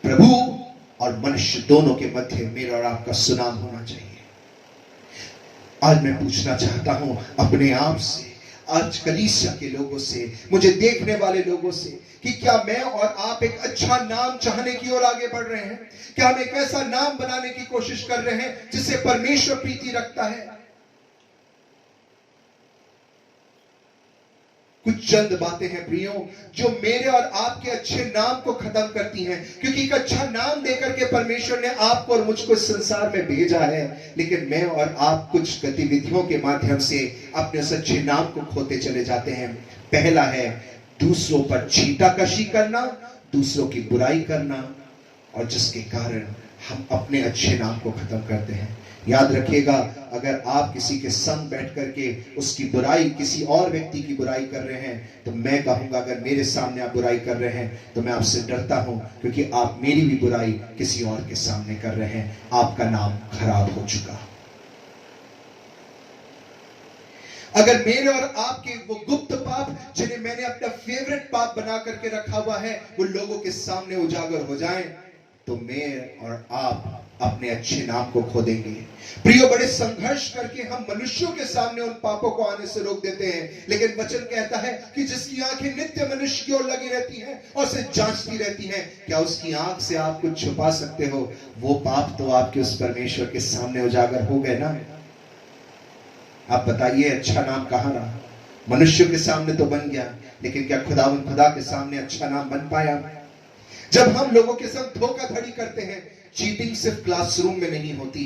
प्रभु और मनुष्य दोनों के मध्य मेरा और आपका सुनाम होना चाहिए। आज मैं पूछना चाहता हूं अपने आप से, आज कलीसिया के लोगों से, मुझे देखने वाले लोगों से, कि क्या मैं और आप एक अच्छा नाम चाहने की ओर आगे बढ़ रहे हैं? क्या हम एक ऐसा नाम बनाने की कोशिश कर रहे हैं जिससे परमेश्वर प्रीति रखता है? कुछ चंद बातें हैं प्रियो जो मेरे और आपके अच्छे नाम को खत्म करती हैं, क्योंकि एक अच्छा नाम देकर के परमेश्वर ने आपको और मुझको इस संसार में भेजा है, लेकिन मैं और आप कुछ गतिविधियों के माध्यम से अपने उस अच्छे नाम को खोते चले जाते हैं। पहला है दूसरों पर छींटाकशी करना, दूसरों की बुराई करना, और जिसके कारण हम अपने अच्छे नाम को खत्म करते हैं। याद रखिएगा, अगर आप किसी के संग बैठ करके उसकी बुराई, किसी और व्यक्ति की बुराई कर रहे हैं, तो मैं कहूंगा अगर मेरे सामने आप बुराई कर रहे हैं तो मैं आपसे डरता हूं, क्योंकि आप मेरी भी बुराई किसी और के सामने कर रहे हैं। आपका नाम खराब हो चुका। अगर मेरे और आपके वो गुप्त पाप जिन्हें मैंने अपना फेवरेट पाप बना करके रखा हुआ है वो लोगों के सामने उजागर हो जाएं, तो मैं और आप अपने अच्छे नाम को खो देंगे। प्रियो, बड़े संघर्ष करके हम मनुष्यों के सामने उन पापों को आने से रोक देते हैं, लेकिन वचन कहता है कि जिसकी आंखें नित्य मनुष्य की ओर लगी रहती हैं और उसे जांचती रहती हैं, क्या उसकी आंख से आप कुछ छुपा सकते हो? वो पाप तो आपके उस परमेश्वर के सामने उजागर हो गए ना। आप बताइए, अच्छा नाम कहां रहा? मनुष्य के सामने तो बन गया, लेकिन क्या खुदा के सामने अच्छा नाम बन पाया? जब हम लोगों के साथ धोखाधड़ी करते हैं, चीटिंग सिर्फ क्लासरूम में नहीं होती,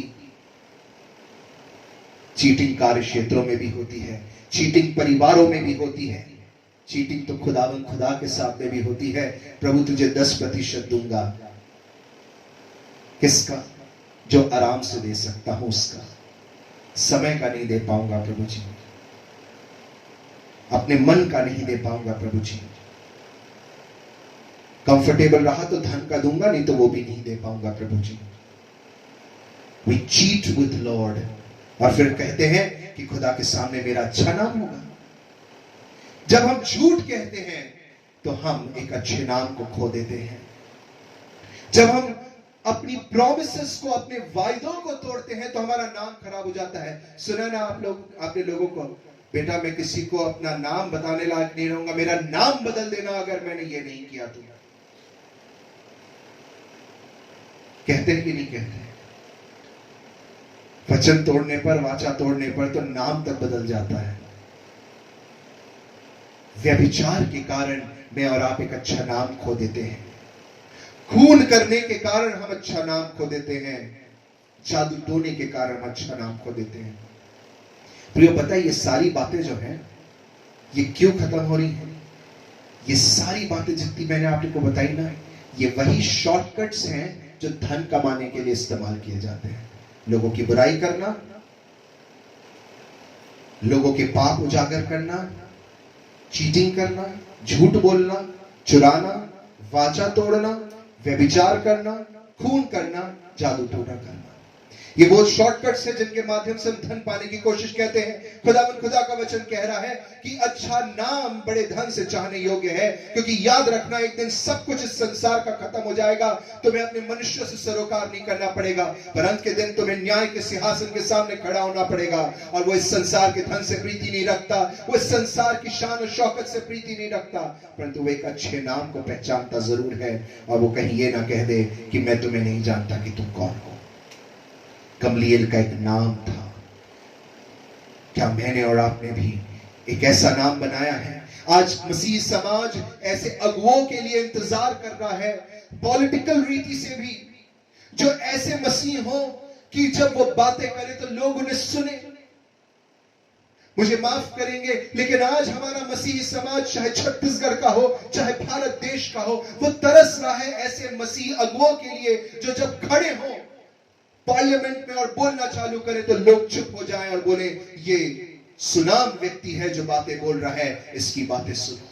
चीटिंग कार्य क्षेत्रों में भी होती है, चीटिंग परिवारों में भी होती है, चीटिंग तो खुदा के सामने भी होती है। प्रभु तुझे 10% दूंगा, किसका? जो आराम से दे सकता हूं उसका समय का नहीं दे पाऊंगा प्रभु जी, अपने मन का नहीं दे पाऊंगा प्रभु जी। कंफर्टेबल रहा तो धन का दूंगा, नहीं तो वो भी नहीं दे पाऊंगा प्रभु जी। We cheat with Lord, और फिर कहते हैं कि खुदा के सामने मेरा अच्छा नाम होगा। जब हम झूठ कहते हैं तो हम एक अच्छे नाम को खो देते हैं। जब हम अपनी प्रॉमिसेस को, अपने वायदों को तोड़ते हैं तो हमारा नाम खराब हो जाता है। सुना ना आप लोग, आपने लोगों को, बेटा मैं किसी को अपना नाम बताने लायक नहीं रहूंगा, मेरा नाम बदल देना अगर मैंने ये नहीं किया तो। कहते हैं कि नहीं कहते? वचन तोड़ने पर, वाचा तोड़ने पर तो नाम तक बदल जाता है। व्यभिचार के कारण मैं और आप एक अच्छा नाम खो देते हैं। खून करने के कारण हम अच्छा नाम खो देते हैं। जादू टोने के कारण हम अच्छा नाम खो देते हैं। प्रियो, पता है ये सारी बातें जो हैं ये क्यों खत्म हो रही हैं? ये सारी बातें जितनी मैंने आपको बताई ना, ये वही शॉर्टकट्स हैं जो धन कमाने के लिए इस्तेमाल किए जाते हैं। लोगों की बुराई करना, लोगों के पाप उजागर करना, चीटिंग करना, झूठ बोलना, चुराना, वाचा तोड़ना, व्यभिचार करना, खून करना, जादू टोना करना। ये वो शॉर्टकट्स हैं जिनके माध्यम से हम धन पाने की कोशिश करते हैं। खुदा का वचन कह रहा है कि अच्छा नाम बड़े धन से चाहने योग्य है, क्योंकि याद रखना एक दिन सब कुछ इस संसार का खत्म हो जाएगा। तुम्हें अपने मनुष्य से सरोकार नहीं करना पड़ेगा, पर अंत के दिन तुम्हें न्याय के सिंहासन के सामने खड़ा होना पड़ेगा। और वो इस संसार के धन से प्रीति नहीं रखता, वो इस संसार की शान और शौकत से प्रीति नहीं रखता, परंतु वो एक अच्छे नाम को पहचानता जरूर है। और वो कहीं ये ना कह दे कि मैं तुम्हें नहीं जानता कि तुम कौन हो। गमलीएल का एक नाम था। क्या मैंने और आपने भी एक ऐसा नाम बनाया है? आज मसीह समाज ऐसे अगुओं के लिए इंतजार कर रहा है, पॉलिटिकल रीति से भी, जो ऐसे मसीह हो कि जब वो बातें करें तो लोग उन्हें सुने। मुझे माफ करेंगे, लेकिन आज हमारा मसीही समाज, चाहे छत्तीसगढ़ का हो, चाहे भारत देश का हो, वो तरस रहा है ऐसे मसीह अगुओं के लिए जो जब खड़े हो पार्लियामेंट में और बोलना चालू करे तो लोग चुप हो जाएं और बोले ये सुनाम व्यक्ति है जो बातें बोल रहा है, इसकी बातें सुनो।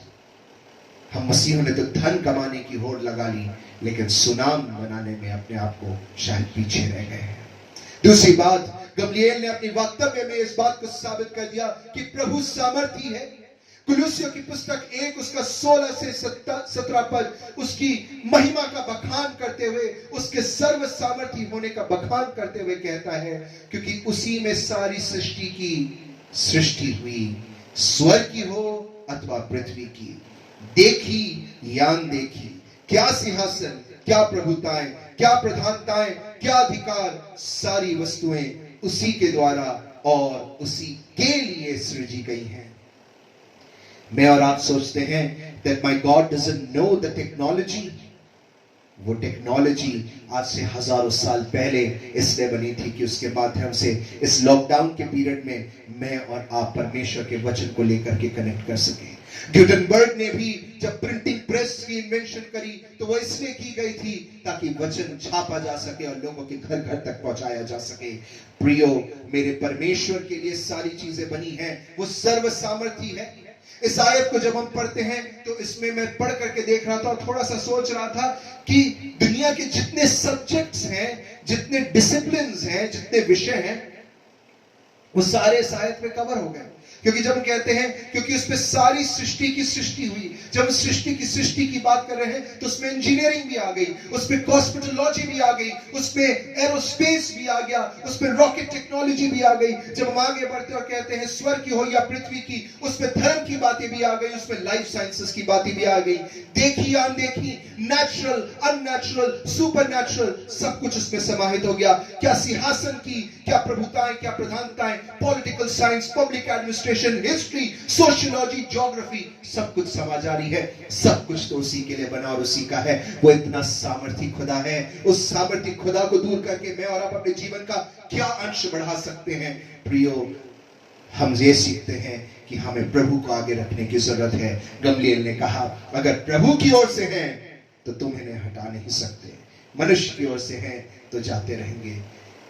हम मसीहों ने तो धन कमाने की होड़ लगा ली, लेकिन सुनाम बनाने में अपने आप को शायद पीछे रह गए हैं। दूसरी बात, गमलीएल ने अपनी वक्तव्य में इस बात को साबित कर दिया कि प्रभु सामर्थी है। कुलुस्सियों की पुस्तक 1 उसका 16 से 17 पद उसकी महिमा का बखान करते हुए, उसके सर्व सामर्थी होने का बखान करते हुए कहता है, क्योंकि उसी में सारी सृष्टि की सृष्टि हुई, स्वर्ग की हो अथवा पृथ्वी की, देखी या अनदेखी, क्या सिंहासन, क्या प्रभुताएं, क्या प्रधानताएं, क्या अधिकार, सारी वस्तुएं उसी के द्वारा और उसी के लिए सृजी गई हैं। मैं और आप सोचते हैं that my God doesn't know the technology। वो टेक्नोलॉजी आज से हजारों साल पहले इसलिए बनी थी कि उसके माध्यम से इस लॉकडाउन के पीरियड में मैं और आप परमेश्वर के वचन को लेकर के कनेक्ट कर सके। ग्यूटेनबर्ग ने भी जब प्रिंटिंग प्रेस की इन्वेंशन करी तो वो इसलिए की गई थी ताकि वचन छापा जा सके और लोगों के घर घर तक पहुंचाया जा सके। प्रियो, मेरे परमेश्वर के लिए सारी चीजें बनी हैं, वो सर्व सामर्थी है। इस आयत को जब हम पढ़ते हैं तो इसमें मैं पढ़ करके देख रहा था और थोड़ा सा सोच रहा था कि दुनिया के जितने सब्जेक्ट्स हैं, जितने डिसिप्लिन्स हैं, जितने विषय हैं, वो सारे इस आयत में कवर हो गए। क्योंकि जब हम कहते हैं क्योंकि उसमें सारी सृष्टि की सृष्टि हुई, जब हम सृष्टि की सृष्टि की बात कर रहे हैं तो उसमें इंजीनियरिंग भी आ गई, उसमें कॉस्मेटोलॉजी भी आ गई, उसमें एरोस्पेस भी आ गया, उसमें रॉकेट टेक्नोलॉजी भी आ गई। जब हम आगे बढ़ते और कहते हैं स्वर्ग की हो या पृथ्वी की, उसमें धर्म की बातें भी आ गई, उसमें लाइफ साइंसेस की बातें भी आ गई, देखी या अनदेखी, नेचुरल, अननेचुरल, सुपरनेचुरल, सब कुछ उसमें समाहित हो गया। क्या सिंहासन की, क्या प्रभुताएं, क्या प्रधानताएं, political science, public administration, history, sociology, geography, सब कुछ समा जा रही है। सब कुछ तो उसी के लिए बना और उसी का है। वो इतना सामर्थी खुदा है। उस सामर्थी खुदा को दूर करके मैं और आप अपने जीवन का क्या अंश बढ़ा सकते हैं? प्रियो, हम ये सीखते हैं कि हमें प्रभु को आगे रखने की जरूरत है। गमलीएल ने कहा, अगर प्रभु की ओर से हैं तो तुम इन्हें हटा नहीं सकते, मनुष्य की ओर से हैं तो जाते रहेंगे।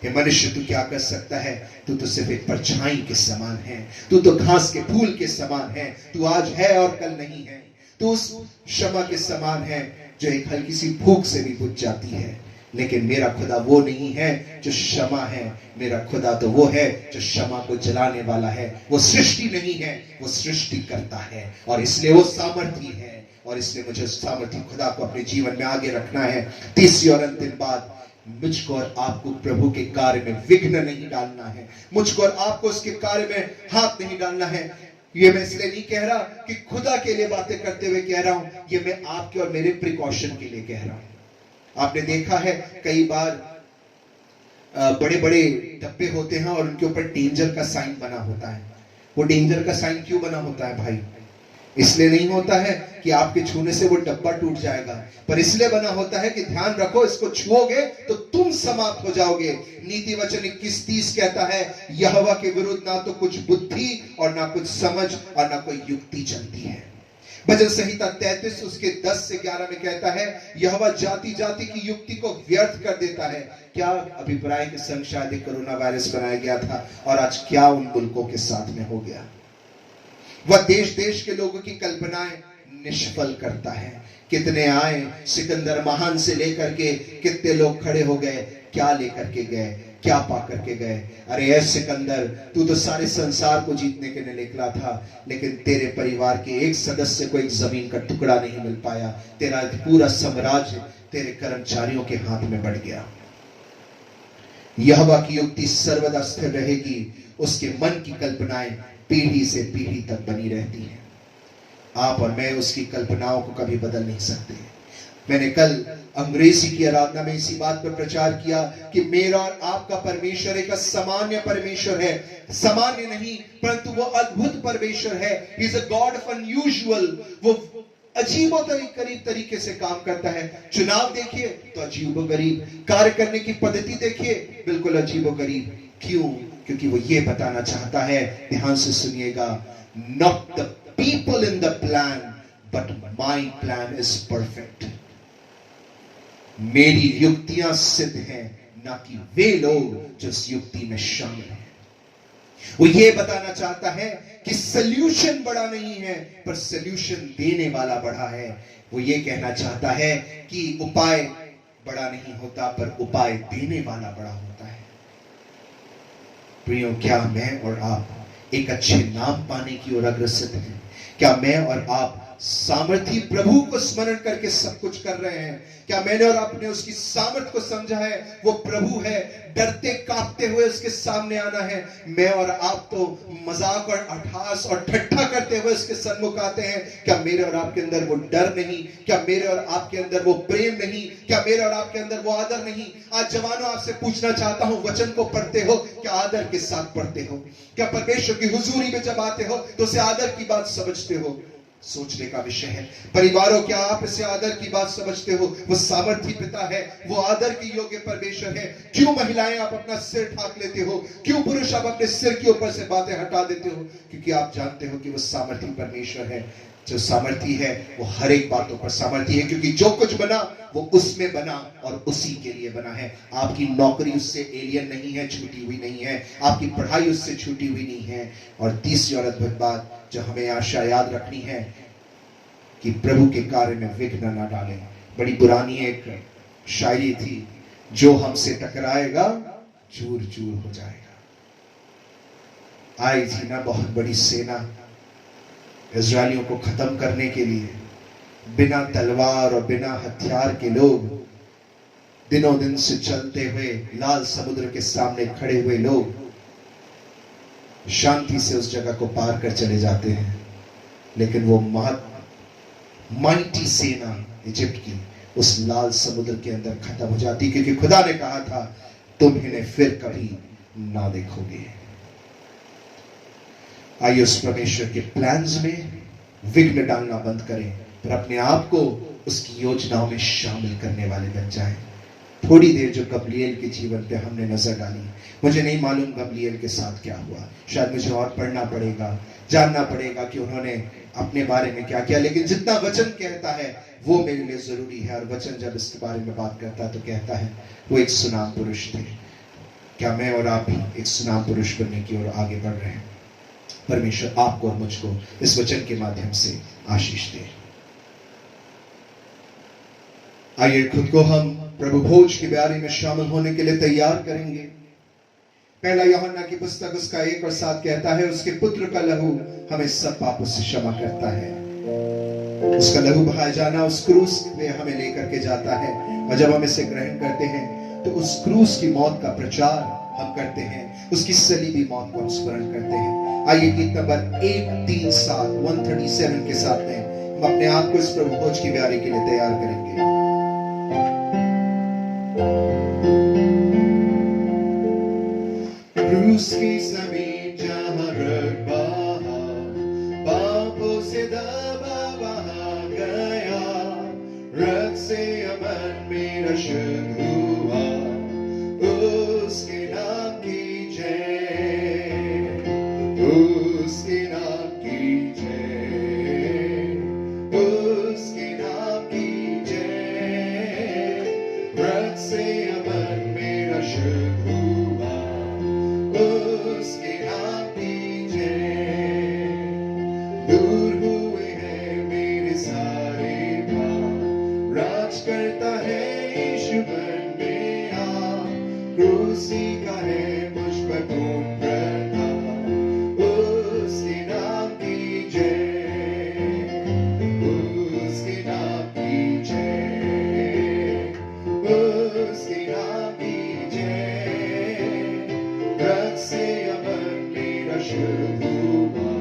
हे मनुष्य, तू क्या कर सकता है? तू तो सिर्फ एक परछाई के समान है, तू तो घास के फूल के समान है, तू आज है और कल नहीं है। तू उस शमा के समान है जो एक हल्की सी भूख से भी बुझ जाती है। लेकिन मेरा खुदा वो नहीं है जो क्षमा है, मेरा खुदा तो वो है जो क्षमा को जलाने वाला है। वो सृष्टि नहीं है, वो सृष्टि करता है, और इसलिए वो सामर्थी है, और इसलिए मुझे सामर्थी खुदा को अपने जीवन में आगे रखना है। तीसरी और अंतिम बात, मुझको और आपको प्रभु के कार्य में विघ्न नहीं डालना है, मुझको और आपको उसके कार्य में हाथ नहीं डालना है। ये मैं इसलिए नहीं कह रहा कि खुदा के लिए बातें करते हुए कह रहा हूं, ये मैं आपके और मेरे प्रिकॉशन के लिए कह रहा हूं। आपने देखा है कई बार बड़े बड़े डब्बे होते हैं और उनके ऊपर डेंजर का साइन बना होता है। वो डेंजर का साइन क्यों बना होता है भाई? इसलिए नहीं होता है कि आपके छूने से वो डब्बा टूट जाएगा, पर इसलिए बना होता है कि ध्यान रखो, इसको छुओगे तो तुम समाप्त हो जाओगे। नीति वचन 21:30 कहता है, यहोवा के विरुद्ध ना तो कुछ बुद्धि और ना कुछ समझ और ना कोई युक्ति चलती है। भजन संहिता 33 उसके 10 से 11 में कहता है, यहोवा जाति जाति की युक्ति को व्यर्थ कर देता है। क्या अभिप्राय के संग शायद कोरोना वायरस बनाया गया था, और आज क्या उन मुल्कों के साथ में हो गया। वह देश देश के लोगों की कल्पनाएं निष्फल करता है। कितने आए, सिकंदर महान से लेकर के कितने लोग खड़े हो गए, क्या लेकर के गए, क्या पा करके गए। अरे ऐ सिकंदर, तू तो सारे संसार को जीतने के लिए निकला था, लेकिन तेरे परिवार के एक सदस्य को एक जमीन का टुकड़ा नहीं मिल पाया। तेरा पूरा साम्राज्य तेरे कर्मचारियों के हाथ में बढ़ गया। यहोवा की युक्ति सर्वदा स्थिर रहेगी, उसके मन की कल्पनाएं पीढ़ी से पीढ़ी तक बनी रहती हैं। आप और मैं उसकी कल्पनाओं को कभी बदल नहीं सकते। मैंने कल अंग्रेजी की आराधना में इसी बात पर प्रचार किया कि मेरा और आपका परमेश्वर एक असामान्य परमेश्वर है। सामान्य नहीं, परंतु वो अद्भुत परमेश्वर है। He is a God of unusual। वो अजीबोगरीब तरीके से काम करता है। चुनाव देखिए तो अजीबोगरीब, कार्य करने की पद्धति देखिए बिल्कुल अजीबोगरीब। क्यों? क्योंकि वो ये बताना चाहता है, ध्यान से सुनिएगा, not the people in the plan but my plan is perfect। मेरी युक्तियां सिद्ध हैं, ना कि वे लोग जो इस युक्ति में शामिल हैं। वो ये बताना चाहता है कि सल्यूशन बड़ा नहीं है, पर सल्यूशन देने वाला बड़ा है। वो ये कहना चाहता है कि उपाय बड़ा नहीं होता, पर उपाय देने वाला बड़ा होता है। प्रियो, क्या मैं और आप एक अच्छे नाम पाने की ओर अग्रसर हैं? क्या मैं और आप सामर्थी प्रभु को स्मरण करके सब कुछ कर रहे हैं? क्या मैंने और आपने उसकी सामर्थ को समझा है? वो प्रभु है, डरते कांपते हुए उसके सामने आना है। मैं और आप तो मजाक और अठास और ठट्ठा करते हुए उसके सन्मुख आते हैं। क्या मेरे और आपके अंदर वो डर नहीं? क्या मेरे और आपके अंदर वो प्रेम नहीं? क्या मेरे और आपके अंदर वो आदर नहीं? आज जवानों, आपसे पूछना चाहता हूं, वचन को पढ़ते हो क्या आदर के साथ पढ़ते हो? क्या परमेश्वर की हुजूरी में जब आते हो तो उसे आदर की बात समझते हो? सोचने का विषय है। परिवारों, क्या आप इसे आदर की बात समझते हो? वो सामर्थी पिता है, वो आदर के योग्य परमेश्वर है। क्यों महिलाएं आप अपना सिर ढाक लेते हो? क्यों पुरुष आप अपने सिर के ऊपर से बातें हटा देते हो? क्योंकि आप जानते हो कि वो सामर्थी परमेश्वर है। जो सामर्थी है वो हर एक बातों पर सामर्थी है, क्योंकि जो कुछ बना वो उसमें बना और उसी के लिए बना है। आपकी नौकरी उससे एलियन नहीं है, छूटी हुई नहीं है। आपकी पढ़ाई उससे छूटी हुई नहीं है। और तीसरी और अद्भुत बात जो हमें आशा याद रखनी है कि प्रभु के कार्य में विघ्न ना डालें। बड़ी पुरानी एक शायरी थी, जो हमसे टकराएगा चूर चूर हो जाएगा। आई थी ना बहुत बड़ी सेना इजरायलियों को खत्म करने के लिए। बिना तलवार और बिना हथियार के लोग, दिनों दिन से चलते हुए लाल समुद्र के सामने खड़े हुए लोग शांति से उस जगह को पार कर चले जाते हैं। लेकिन वो माइटी सेना इजिप्ट की उस लाल समुद्र के अंदर खत्म हो जाती, क्योंकि खुदा ने कहा था तुम इन्हें फिर कभी ना देखोगे। आइए उस परमेश्वर के प्लान्स में विघ्न डालना बंद करें, पर अपने आप को उसकी योजनाओं में शामिल करने वाले बन जाएं। थोड़ी देर जो गब्रिएल के जीवन पे हमने नजर डाली, मुझे नहीं मालूम गब्रिएल के साथ क्या हुआ। शायद मुझे और पढ़ना पड़ेगा, जानना पड़ेगा कि उन्होंने अपने बारे में क्या किया। लेकिन जितना वचन कहता है वो मेरे लिए जरूरी है। और वचन जब इसके बारे में बात करता है तो कहता है वो एक सुनाम पुरुष थे। क्या मैं और आप भी एक सुनाम पुरुष बनने की ओर आगे बढ़ रहे हैं? परमेश्वर आपको और मुझको इस वचन के माध्यम से आशीष दे। आइए खुद को हम प्रभु भोज की ब्यारी में शामिल होने के लिए तैयार करेंगे। पहला यूहन्ना की पुस्तक उसका 1 और 7 कहता है, उसके पुत्र का लहू हमें सब पापों से क्षमा करता है। उसका लहू बहाया जाना उस क्रूस पे हमें लेकर के जाता है, और जब हम इसे ग्रहण करते हैं तो उस क्रूस की मौत का प्रचार हम करते हैं, उसकी सलीबी मौत को हम स्मरण करते हैं। आइए गीत नंबर 137 के साथ में हम अपने आप को इस प्रभु भोज की ब्यारी के लिए तैयार करेंगे। क्रूस की जमीन जहाँ रखा पापों से दबा वहाँ गया, रक्त से अमन मेरा शुद्ध हुआ, उसके नाम की जय, उसके नाम की जय, उसके नाम की जय, रक्त से अमन मेरा शुद्ध हुआ, उसके नाम की जय। दूर हुए हैं मेरे सारे पाप, राज करता है यीशु मन में आ, क्रूसी का है मुझ पर पूर्ण प्रताप, उसके नाम की जय, उसके नाम की जय, उसके नाम की जय, रक्त से अमन मेरा शुद्ध हुआ,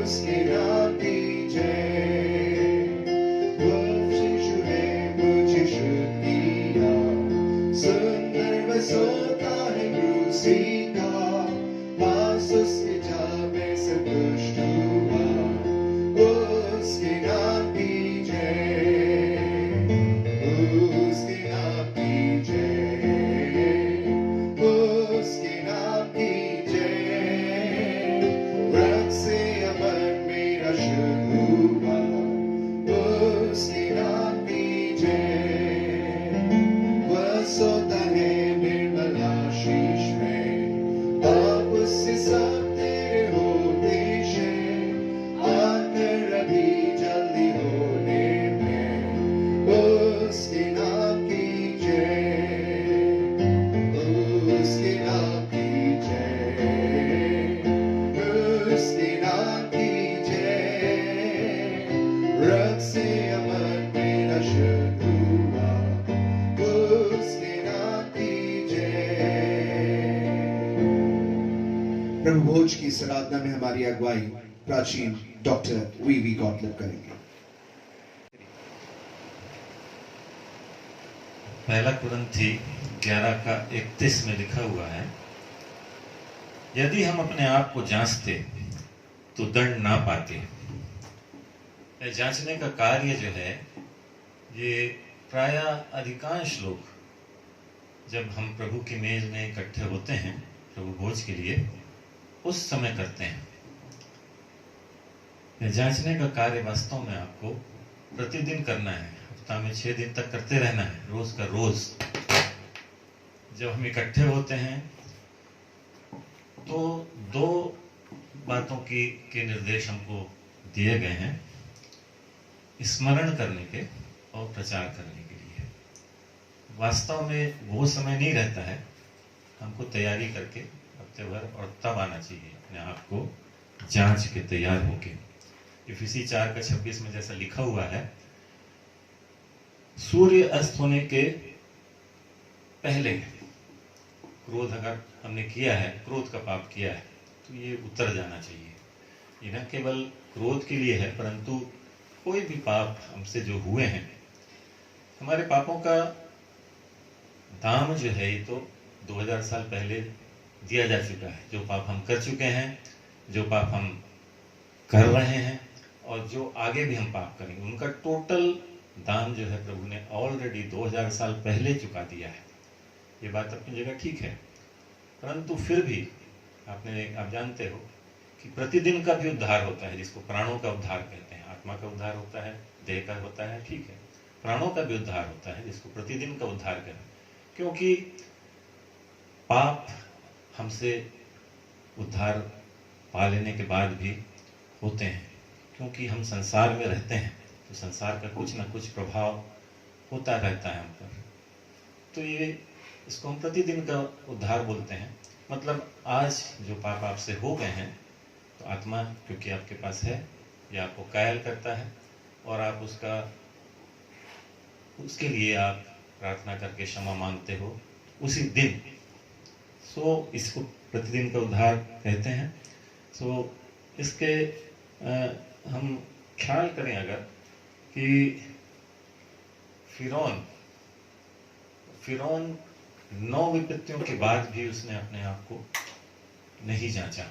उसके नाम की जय। वो शिशु है मुझे शुद्ध किया, सुंदर बसोता है क्रूसी का, पास उसके जा मैं संतुष्ट हुआ, उसके नाम की जय, उसके नाम की जय, उसके नाम की जय, रक्त से अमन मेरा शुद्ध हुआ, उसके नाम की जय। वह सोता है निर्मल आशीष में, पाप उससे सब तेरे होते हैं, आकर अभी जल्दी होने में, उसके नाम की जय, उसके नाम की जय, उसके नाम की जय, रक्त से अमन मेरा शुद्ध हुआ, उसके नाम की जय। प्रभु भोज की इस आराधना में हमारी अगुवाई प्राचीन डॉक्टर वी गॉटलिब करेंगे। पहला कुरिन्थी 11 का 31 में लिखा हुआ है, यदि हम अपने आप को जांचते तो दंड ना पाते। यह जांचने का कार्य जो है, ये प्रायः अधिकांश लोग जब हम प्रभु की मेज में इकट्ठे होते हैं प्रभु भोज के लिए, उस समय करते हैं। यह जांचने का कार्य वास्तव में आपको प्रतिदिन करना है, हफ्ता में 6 दिन तक करते रहना है, रोज का रोज। जब हम इकट्ठे होते हैं तो 2 बातों के निर्देश हमको दिए गए हैं, स्मरण करने के और प्रचार करने के लिए। वास्तव में वो समय नहीं रहता है, हमको तैयारी करके हफ्ते भर और तब आना चाहिए, अपने आप को जांच के तैयार होके। इफिसी 4 का 26 में जैसा लिखा हुआ है, सूर्य अस्त होने के पहले क्रोध अगर हमने किया है, क्रोध का पाप किया है, तो ये उतर जाना चाहिए। ये न केवल क्रोध के लिए है, परंतु कोई भी पाप हमसे जो हुए हैं, हमारे पापों का दाम जो है, ये तो 2000 साल पहले दिया जा चुका है। जो पाप हम कर चुके हैं, जो पाप हम कर रहे हैं और जो आगे भी हम पाप करेंगे, उनका टोटल दाम जो है प्रभु ने ऑलरेडी 2000 साल पहले चुका दिया है। ये बात अपनी जगह ठीक है, परंतु फिर भी आप जानते हो कि प्रतिदिन का भी उद्धार होता है, जिसको प्राणों का उद्धार कहते हैं। आत्मा का उद्धार होता है, देह का होता है, ठीक है, प्राणों का भी उद्धार होता है, जिसको प्रतिदिन का उद्धार कहते हैं। क्योंकि पाप हमसे उद्धार पा लेने के बाद भी होते हैं, क्योंकि हम संसार में रहते हैं तो संसार का कुछ ना कुछ प्रभाव होता रहता है हम पर। तो ये इसको हम प्रतिदिन का उद्धार बोलते हैं। मतलब आज जो पाप आपसे हो गए हैं तो आत्मा क्योंकि आपके पास है, ये आपको कायल करता है और आप उसके लिए आप प्रार्थना करके क्षमा मांगते हो उसी दिन। इसको प्रतिदिन का उद्धार कहते हैं। इसके हम ख्याल करें अगर कि फिरौन 9 विपत्तियों के बाद भी उसने अपने आप को नहीं जांचा,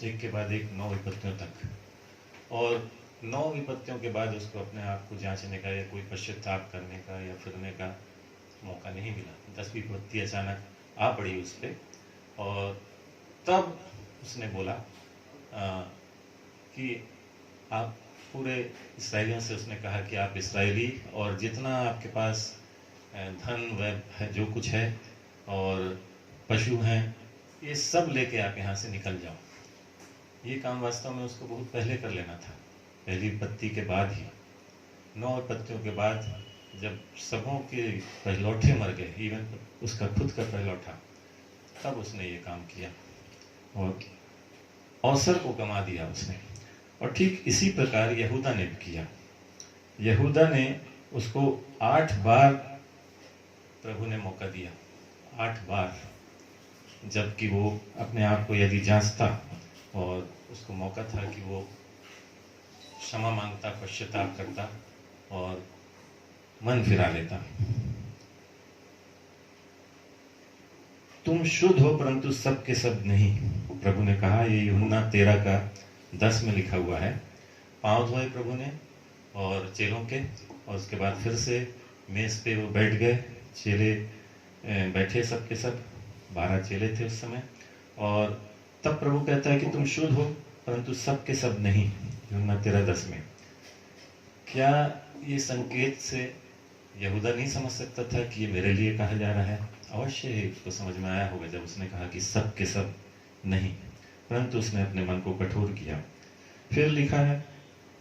एक के बाद एक 9 विपत्तियों तक, और 9 विपत्तियों के बाद उसको अपने आप को जांचने का या कोई पश्चाताप करने का या फिरने का मौका नहीं मिला। 10 विपत्ति अचानक आ पड़ी उस पर और तब उसने बोला कि आप पूरे इसराइलियों से, उसने कहा कि आप इसराइली और जितना आपके पास धन वैभ है, जो कुछ है और पशु हैं, ये सब लेके आप यहाँ से निकल जाओ। ये काम वास्तव में उसको बहुत पहले कर लेना था, पहली विपत्ति के बाद ही। 9 विपत्तियों के बाद जब सबों के पहलौठे मर गए, इवन उसका खुद का पहलौठा, तब उसने ये काम किया और अवसर को गंवा दिया उसने। और ठीक इसी प्रकार यहूदा ने भी किया। यहूदा ने उसको 8 बार प्रभु ने मौका दिया, 8 बार, जबकि वो अपने आप को यदि जांचता और उसको मौका था कि वो क्षमा मांगता, पश्चाताप करता और मन फिरा लेता। तुम शुद्ध हो परंतु सब के सब नहीं, प्रभु ने कहा। ये यूहन्ना 13 का 10 में लिखा हुआ है। पांव धोए प्रभु ने और चेलों के, और उसके बाद फिर से मेज पे वो बैठ गए, चेले बैठे सब के सब, 12 चेले थे उस समय। और तब प्रभु कहता है कि तुम शुद्ध हो परंतु सब के सब नहीं, यूहन्ना 13:10 में। क्या ये संकेत से यहूदा नहीं समझ सकता था कि ये मेरे लिए कहा जा रहा है? अवश्य ही उसको समझ में आया होगा जब उसने कहा कि सब के सब नहीं, परंतु उसने अपने मन को कठोर किया। फिर लिखा है,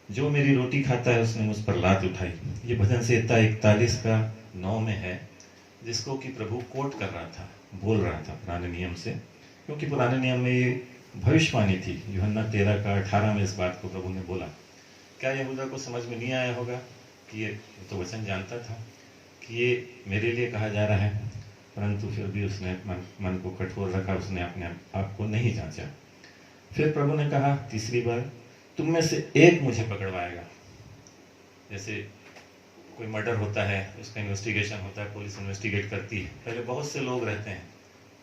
जो मेरी रोटी खाता है उसने मुझ पर लात उठाई। ये भजन संहिता 41 का 9 में है, जिसको कि प्रभु कोट कर रहा था, बोल रहा था पुराने नियम से, क्योंकि पुराने नियम में ये भविष्यवाणी थी। यूहन्ना 13 का 18 में इस बात को प्रभु ने बोला। क्या यहूदा को समझ में नहीं आया होगा कि ये तो वचन जानता था कि ये मेरे लिए कहा जा रहा है, परंतु फिर भी उसने मन को कठोर रखा, उसने अपने आप को नहीं जांचा। फिर प्रभु ने कहा तीसरी बार, तुम में से एक मुझे पकड़वाएगा। जैसे कोई मर्डर होता है, उसका इन्वेस्टिगेशन होता है, पुलिस इन्वेस्टिगेट करती है, पहले बहुत से लोग रहते हैं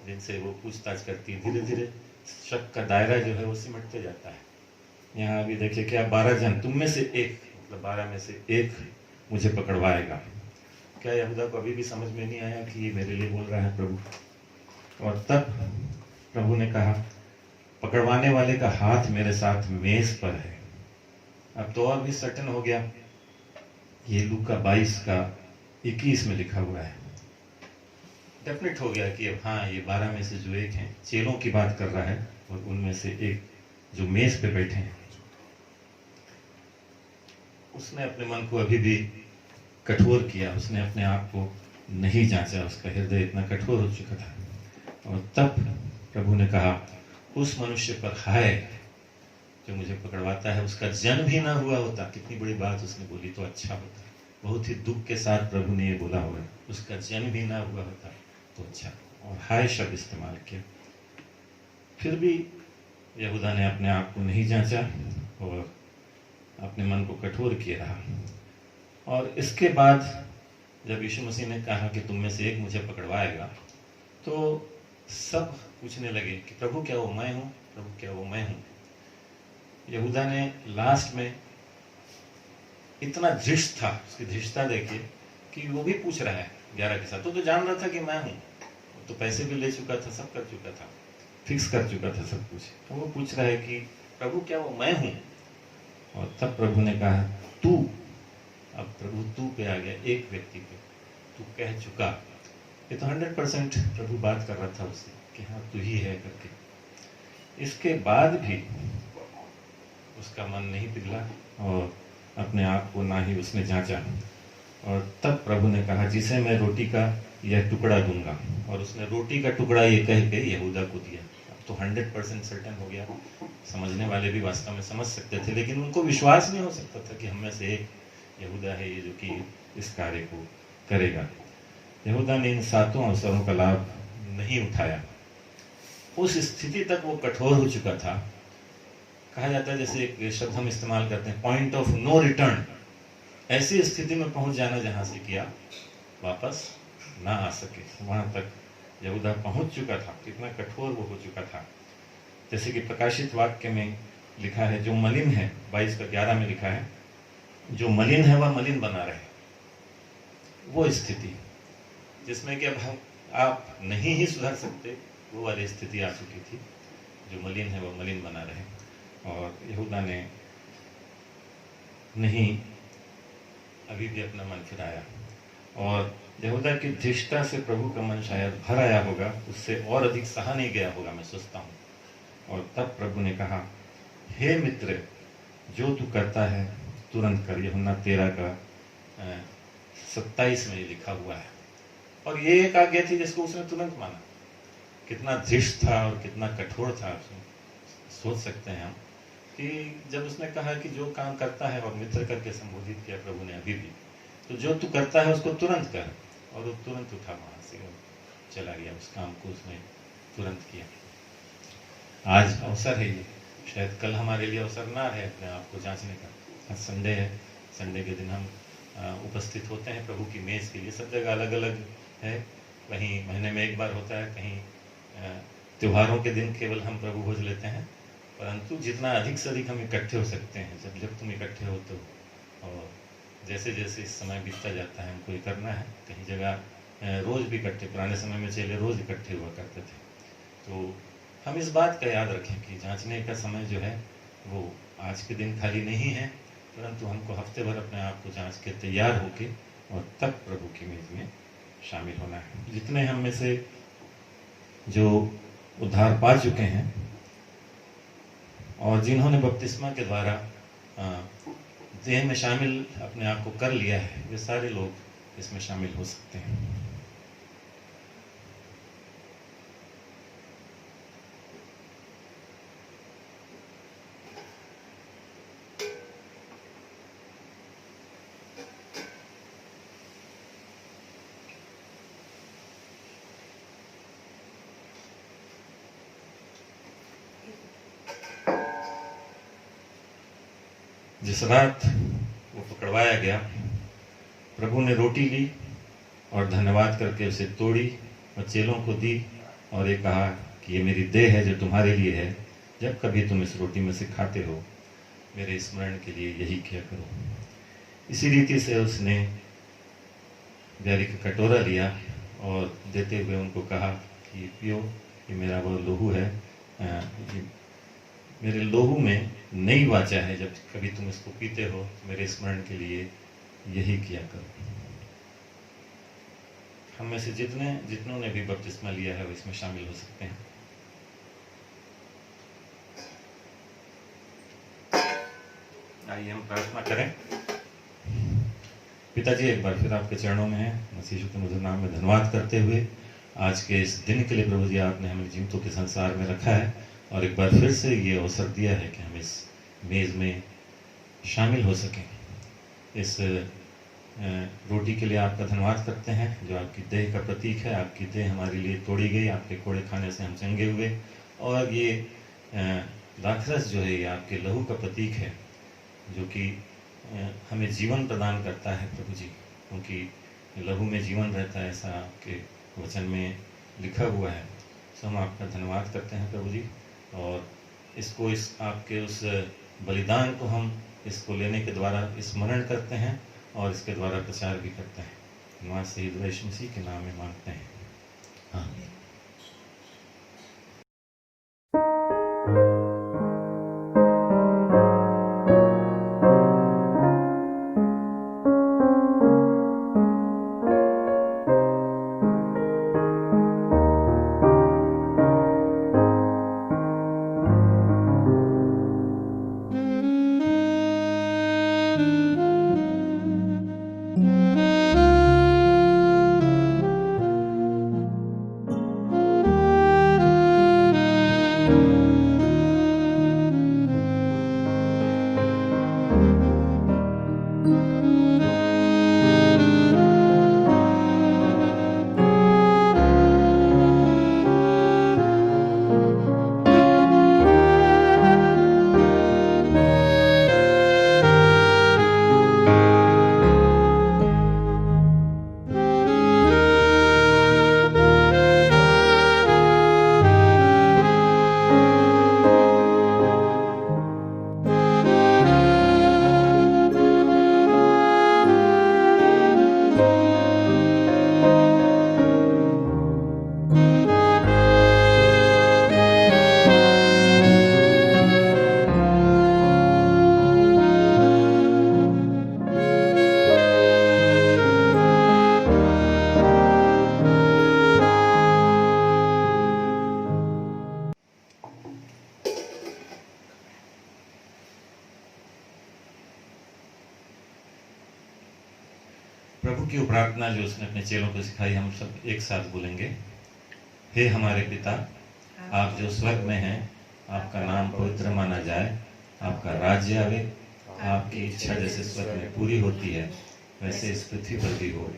जिनसे वो पूछताछ करती है, धीरे धीरे शक का दायरा जो है वो सिमटते जाता है। यहाँ अभी देखिए कि आप 12 जन, तुम में से एक, मतलब 12 में से एक मुझे पकड़वाएगा। क्या यहूदा को अभी भी समझ में नहीं आया कि ये मेरे लिए बोल रहा है प्रभु? और तब प्रभु ने कहा, पकड़वाने वाले का हाथ मेरे साथ मेज पर है। अब तो और भी सर्टन हो गया। ये लूका 22 का 21 में लिखा हुआ है। डेफिनेट हो गया कि अब हाँ, ये 12 में से जो एक हैं, चेलों की बात कर रहा है, और उनमें से एक जो मेज पे बैठे हैं। उसने अपने मन को अभी भी कठोर किया, उसने अपने आप को नहीं जांचा, उसका हृदय इतना कठोर हो चुका था। और तब प्रभु ने कहा, उस मनुष्य पर हाय जो मुझे पकड़वाता है, उसका जन्म भी ना हुआ होता। कितनी बड़ी बात उसने बोली तो अच्छा होता। बहुत ही दुख के साथ प्रभु ने ये बोला होगा, उसका जन्म भी ना हुआ होता तो अच्छा, और हाय शब्द इस्तेमाल किया। फिर भी यहूदा ने अपने आप को नहीं जांचा और अपने मन को कठोर किए रहा। और इसके बाद जब यीशु मसीह ने कहा कि तुम में से एक मुझे पकड़वाएगा, तो सब पूछने लगे कि प्रभु क्या वो मैं हूँ? प्रभु क्या वो मैं हूँ? यहूदा ने लास्ट में इतना धृष्ट था, उसकी धृष्टता देखिए कि वो भी पूछ रहा है 11 के साथ। तो जान रहा था कि मैं हूँ, तो पैसे भी ले चुका था, सब कर चुका था, फिक्स कर चुका था सब कुछ। तो वो पूछ रहा है कि प्रभु क्या वो मैं हूँ? और तब प्रभु ने कहा तू। अब प्रभु तू पे आ गया, एक व्यक्ति पे। तू कह चुका ये तो 100% प्रभु बात कर रहा था उससे कि हाँ तू ही है करके। इसके बाद भी उसका मन नहीं पिघला और अपने आप को ना ही उसने जांचा। और तब प्रभु ने कहा, जिसे मैं रोटी का यह टुकड़ा दूंगा। और उसने रोटी का टुकड़ा ये कह के यहूदा को दिया। अब तो 100% सर्टेन हो गया, समझने वाले भी वास्तव में समझ सकते थे, लेकिन उनको विश्वास नहीं हो सकता था कि हम में से एक यहूदा है ये जो कि इस कार्य को करेगा। यहूदा ने इन 7 अवसरों का लाभ नहीं उठाया। उस स्थिति तक वो कठोर हो चुका था। कहा जाता है, जैसे एक शब्द हम इस्तेमाल करते हैं, पॉइंट ऑफ नो रिटर्न। ऐसी स्थिति में पहुंच जाना जहां से किया वापस ना आ सके, वहां तक यहूदा पहुंच चुका था। कितना कठोर वो हो चुका था। जैसे कि प्रकाशित वाक्य में लिखा है, जो मलिन है, 22:11 में लिखा है, जो मलिन है वह मलिन बना रहे। वो स्थिति जिसमें कि अब आप नहीं ही सुधर सकते, वो वाली स्थिति आ चुकी थी। जो मलिन है वह मलिन बना रहे। और यहूदा ने नहीं अभी भी अपना मन फिराया। और यहूदा की धृष्टता से प्रभु का मन शायद भर आया होगा, उससे और अधिक सहा नहीं गया होगा, मैं सोचता हूँ। और तब प्रभु ने कहा, हे मित्र, जो तू करता है तुरंत कर। यूहन्ना 13:27 में लिखा हुआ है। और ये एक आज्ञा थी जिसको उसने तुरंत माना। कितना धृष्ट था और कितना कठोर था, सोच सकते हैं हम कि जब उसने कहा कि जो काम करता है, और मित्र करके संबोधित किया प्रभु ने अभी भी, तो जो तू करता है उसको तुरंत कर। और वो तुरंत उठा वहां से और चला गया, उस काम को उसने तुरंत किया। आज अवसर है ये, शायद कल हमारे लिए अवसर ना रहे अपने आप को जांचने का। आज संडे है, संडे के दिन हम उपस्थित होते हैं प्रभु की मेज के लिए। सब जगह अलग अलग है, कहीं महीने में एक बार होता है, कहीं त्योहारों के दिन केवल हम प्रभु भोज लेते हैं। परंतु जितना अधिक से अधिक हम इकट्ठे हो सकते हैं, जब तुम इकट्ठे हो तो, और जैसे जैसे इस समय बीतता जाता है हमको ये करना है। कहीं जगह रोज भी इकट्ठे, पुराने समय में चेले रोज इकट्ठे हुआ करते थे। तो हम इस बात का याद रखें कि जांचने का समय जो है वो आज के दिन खाली नहीं है, परंतु हमको हफ्ते भर अपने आप को जांच के तैयार होके और तब प्रभु की मेज में शामिल होना है। जितने हम में से जो उद्धार पा चुके हैं और जिन्होंने बपतिस्मा के द्वारा देह में शामिल अपने आप को कर लिया है, वे सारे लोग इसमें शामिल हो सकते हैं। जिस रात वो पकड़वाया गया, प्रभु ने रोटी ली और धन्यवाद करके उसे तोड़ी और चेलों को दी और ये कहा कि ये मेरी देह है जो तुम्हारे लिए है। जब कभी तुम इस रोटी में से खाते हो, मेरे स्मरण के लिए यही किया करो। इसी रीति से उसने ब्यारी का कटोरा लिया और देते हुए उनको कहा कि पियो, ये मेरा वो लोहू है, मेरे लोहू में नई वाचा है। जब कभी तुम इसको पीते हो तो मेरे स्मरण के लिए यही किया करो। हम में से जितनों ने भी बपतिस्मा लिया है वो इसमें शामिल हो सकते हैं। आइए हम प्रार्थना करें। पिताजी, एक बार फिर आपके चरणों में है, मसीह यीशु के मधुर नाम में धन्यवाद करते हुए आज के इस दिन के लिए प्रभु जी आपने हमें जीवितों के संसार में रखा है और एक बार फिर से ये अवसर दिया है कि हम इस मेज में शामिल हो सकें। इस रोटी के लिए आपका धन्यवाद करते हैं जो आपकी देह का प्रतीक है। आपकी देह हमारे लिए तोड़ी गई, आपके कोड़े खाने से हम चंगे हुए। और ये दाखरस जो है ये आपके लहू का प्रतीक है जो कि हमें जीवन प्रदान करता है प्रभु जी, क्योंकि लहू में जीवन रहता है, ऐसा आपके वचन में लिखा हुआ है। तो हम आपका धन्यवाद करते हैं प्रभु जी, और इसको इस आपके उस बलिदान को हम इसको लेने के द्वारा स्मरण करते हैं और इसके द्वारा प्रचार भी करते हैं। धन्यवाद शहीद यीशु मसीह के नाम में मांगते हैं, आमीन। प्रभु की वो प्रार्थना जो उसने अपने चेलों को सिखाई, हम सब एक साथ बोलेंगे। हे हमारे पिता, आप जो स्वर्ग में हैं, आपका नाम पवित्र माना जाए, आपका राज्य आवे, आपकी इच्छा जैसे स्वर्ग में पूरी होती है वैसे इस पृथ्वी पर भी हो।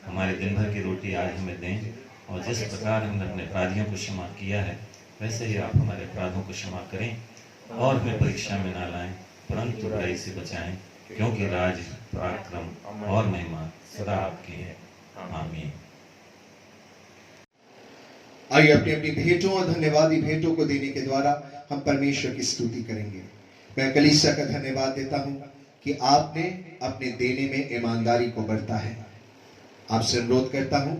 हमारे दिन भर की रोटी आज हमें दें, और जिस प्रकार हमने अपने अपराधियों को क्षमा किया है वैसे ही आप हमारे अपराधों को क्षमा करें, और हमें परीक्षा में ना लाएं परंतु बुराई से बचाएं, क्योंकि राज, पराक्रम और महिमा सदा आपकी है। आमीन। आइए अपनी अपनी भेंटों और धन्यवादी भेंटों को देने के द्वारा हम परमेश्वर की स्तुति करेंगे। मैं कलीसिया का धन्यवाद देता हूं कि आपने अपने देने में ईमानदारी को बरता है। आपसे अनुरोध करता हूं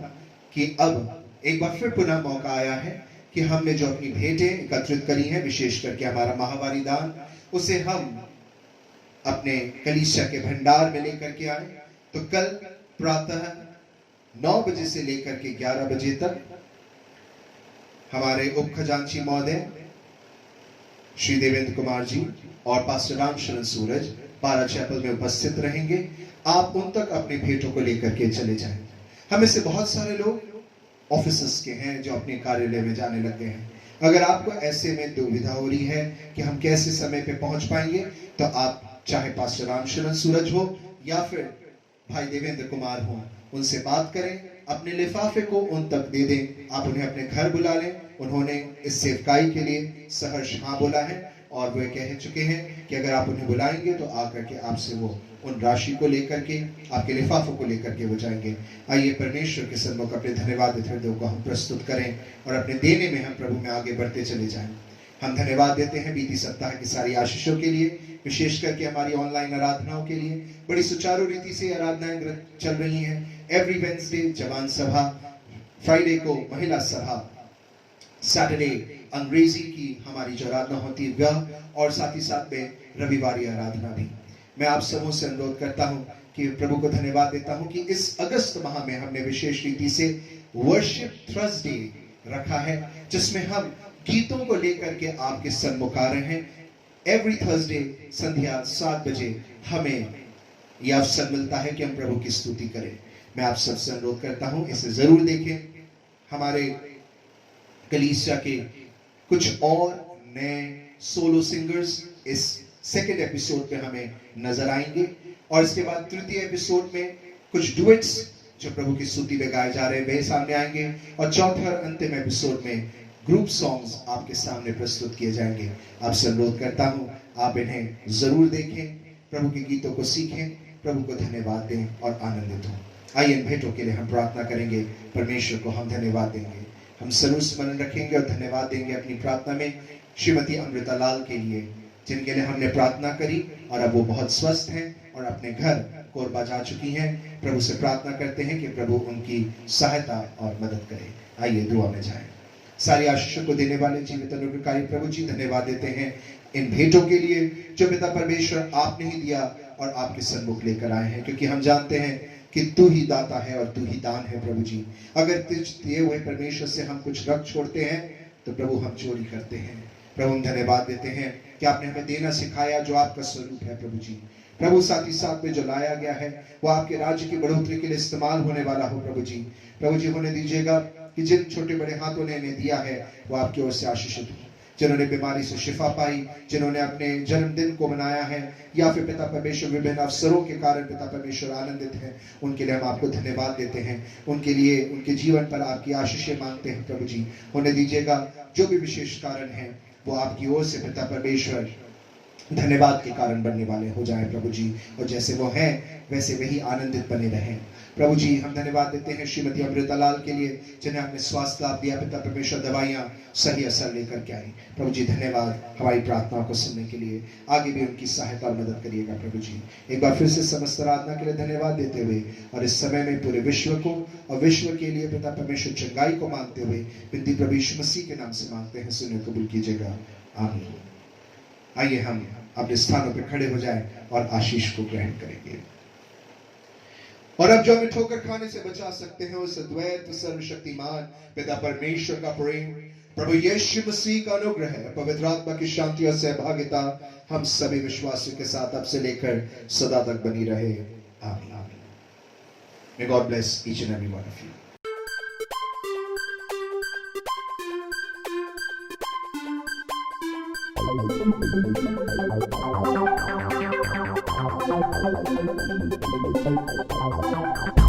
कि अब एक बार फिर पुनः मौका आया है कि हमने जो अपनी भेंटें एकत्रित करी हैं, विशेष करके हमारा माहवारी दान, उसे हम अपने कलीसिया के भंडार में लेकर के आए। तो कल प्रातः 9 बजे से लेकर के 11 बजे तक हमारे उप खजांची महोदय श्री देवेंद्र कुमार जी और पास्टर राम शरण सूरज पारा चैपल में उपस्थित रहेंगे। आप उन तक अपनी भेंटों को लेकर के चले जाएं। हमें से बहुत सारे लोग ऑफिसर्स के हैं जो अपने कार्यालय में जाने लग गए हैं। अगर आपको ऐसे में दुविधा हो रही है कि हम कैसे समय पे पहुंच पाएंगे, तो आप चाहे पास्टर राम शरण सूरज हो या फिर भाई देवेंद्र कुमार हो, उनसे बात करें, अपने लिफाफे को उन तक दे दें। आप उन्हें अपने घर बुला लें। उन्होंने इस सेवकाई के लिए सहर्ष हाँ बोला है, और वे कह चुके हैं कि अगर आप उन्हें बुलाएंगे तो आकर के आपसे वो उन राशि को लेकर के, आपके लिफाफों को लेकर के वो जाएंगे। आइए परमेश्वर के सन्मुख अपने धन्यवाद हृदयों को हम प्रस्तुत करें और अपने देने में हम प्रभु में आगे बढ़ते चले जाएं। हम धन्यवाद देते हैं बीती सप्ताह की सारी आशीषों के लिए, विशेष करके हमारी ऑनलाइन आराधनाओं के लिए। बड़ी सुचारू रीति से आराधनाएं चल रही हैं। एवरी वेडनेसडे जवान सभा, फ्राइडे को महिला सभा, सैटरडे अंग्रेजी की हमारी जो आराधना होती है वह, और साथ ही साथ में रविवारी आराधना भी। मैं आप सबों से अनुरोध करता हूं कि प्रभु को धन्यवाद देता हूं कि इस अगस्त माह में हमने विशेष रीति से वर्शिप थर्सडे रखा है, जिसमें हम गीतों को लेकर के आपके सन्मुख आ रहे हैं। एवरी थर्सडे संध्या 7 बजे हमें यह अवसर मिलता है कि हम प्रभु की स्तुति करें। मैं आप सबसे अनुरोध करता हूं इसे जरूर देखें। हमारे कलीसिया के कुछ और नए सोलो सिंगर्स इस सेकेंड एपिसोड पे हमें नजर आएंगे, और इसके बाद तृतीय एपिसोड में कुछ डुएट्स जो प्रभु की स्तुति में गाए जा रहे हैं वे सामने आएंगे, और चौथे और अंतिम एपिसोड में ग्रुप सॉन्ग्स आपके सामने प्रस्तुत किए जाएंगे। आपसे अनुरोध करता हूं आप इन्हें जरूर देखें, प्रभु के गीतों को सीखें, प्रभु को धन्यवाद दें और आनंदित हों। आइए इन भेंटों के लिए हम प्रार्थना करेंगे। परमेश्वर को हम धन्यवाद देंगे, हम जरूर स्मरण रखेंगे और धन्यवाद देंगे अपनी प्रार्थना में श्रीमती अमृता लाल के लिए, जिनके लिए हमने प्रार्थना करी और अब वो बहुत स्वस्थ हैं और अपने घर कोरबा जा चुकी हैं। प्रभु से प्रार्थना करते हैं कि प्रभु उनकी सहायता और मदद करे। आइए दुआ में जाएं। सारी आशीषों को देने वाले जीवित अनुग्रहकारी प्रभु जी, धन्यवाद देते हैं इन भेंटों के लिए जो पिता परमेश्वर आपने ही दिया और आपके सन्मुख लेकर आए हैं, क्योंकि हम जानते हैं कि तू ही दाता है और तू ही दान है। प्रभु जी, अगर तुझ दिए हुए परमेश्वर से हम कुछ रख छोड़ते हैं तो प्रभु हम चोरी करते हैं। प्रभु हम धन्यवाद देते हैं कि आपने हमें देना सिखाया जो आपका स्वरूप है। प्रभु जी, प्रभु साथ ही साथ में जो लाया गया है वो आपके राज्य की बढ़ोतरी के लिए इस्तेमाल होने वाला हो। प्रभु जी होने दीजिएगा कि जिन छोटे बड़े हाथों ने इन्हें दिया है वो आपकी ओर से आशीषित हो। जिन्होंने बीमारी से शिफा पाई, जिन्होंने अपने जन्मदिन को मनाया है, या फिर पिता परमेश्वर विभिन्न अवसरों के कारण पिता परमेश्वर आनंदित हैं, उनके लिए हम आपको धन्यवाद देते हैं। उनके लिए, उनके जीवन पर आपकी आशीषें मांगते हैं। प्रभु जी होने दीजिएगा जो भी विशेष कारण है वो आपकी ओर से पिता परमेश्वर धन्यवाद के कारण बनने वाले हो जाए। प्रभु जी, और जैसे वो हैं वैसे वही आनंदित बने रहें। प्रभु जी हम धन्यवाद देते हैं श्रीमती अमृता लाल के लिए, जिन्हें आपने स्वास्थ्य लाभ दिया। पिता परमेश्वर दवाइयां सही असर लेकर के आई। प्रभु जी धन्यवाद हमारी प्रार्थनाओं को सुनने के लिए। आगे भी उनकी सहायता और मदद करिएगा। प्रभु जी एक बार फिर से समस्त आराधना के लिए धन्यवाद देते हुए और इस समय में पूरे विश्व को और विश्व के लिए पिता परमेश्वर चंगाई को मांगते हुए विनती प्रभु यीशु मसीह के नाम से मांगते हैं, सुनिए कबूल कीजिएगा। आमीन। आइए हम अपने स्थानों पर खड़े हो जाएं और आशीष को ग्रहण करेंगे। और अब जो हमें ठोकर खाने से बचा सकते हैं उस अद्वैत सर्वशक्तिमान पिता परमेश्वर का प्रेम, प्रभु यीशु मसीह का अनुग्रह, पवित्र आत्मा की शांति और सहभागिता हम सभी विश्वासियों के साथ अब से लेकर सदा तक बनी रहे। आमीन। May God bless each and every one of you. Thank you.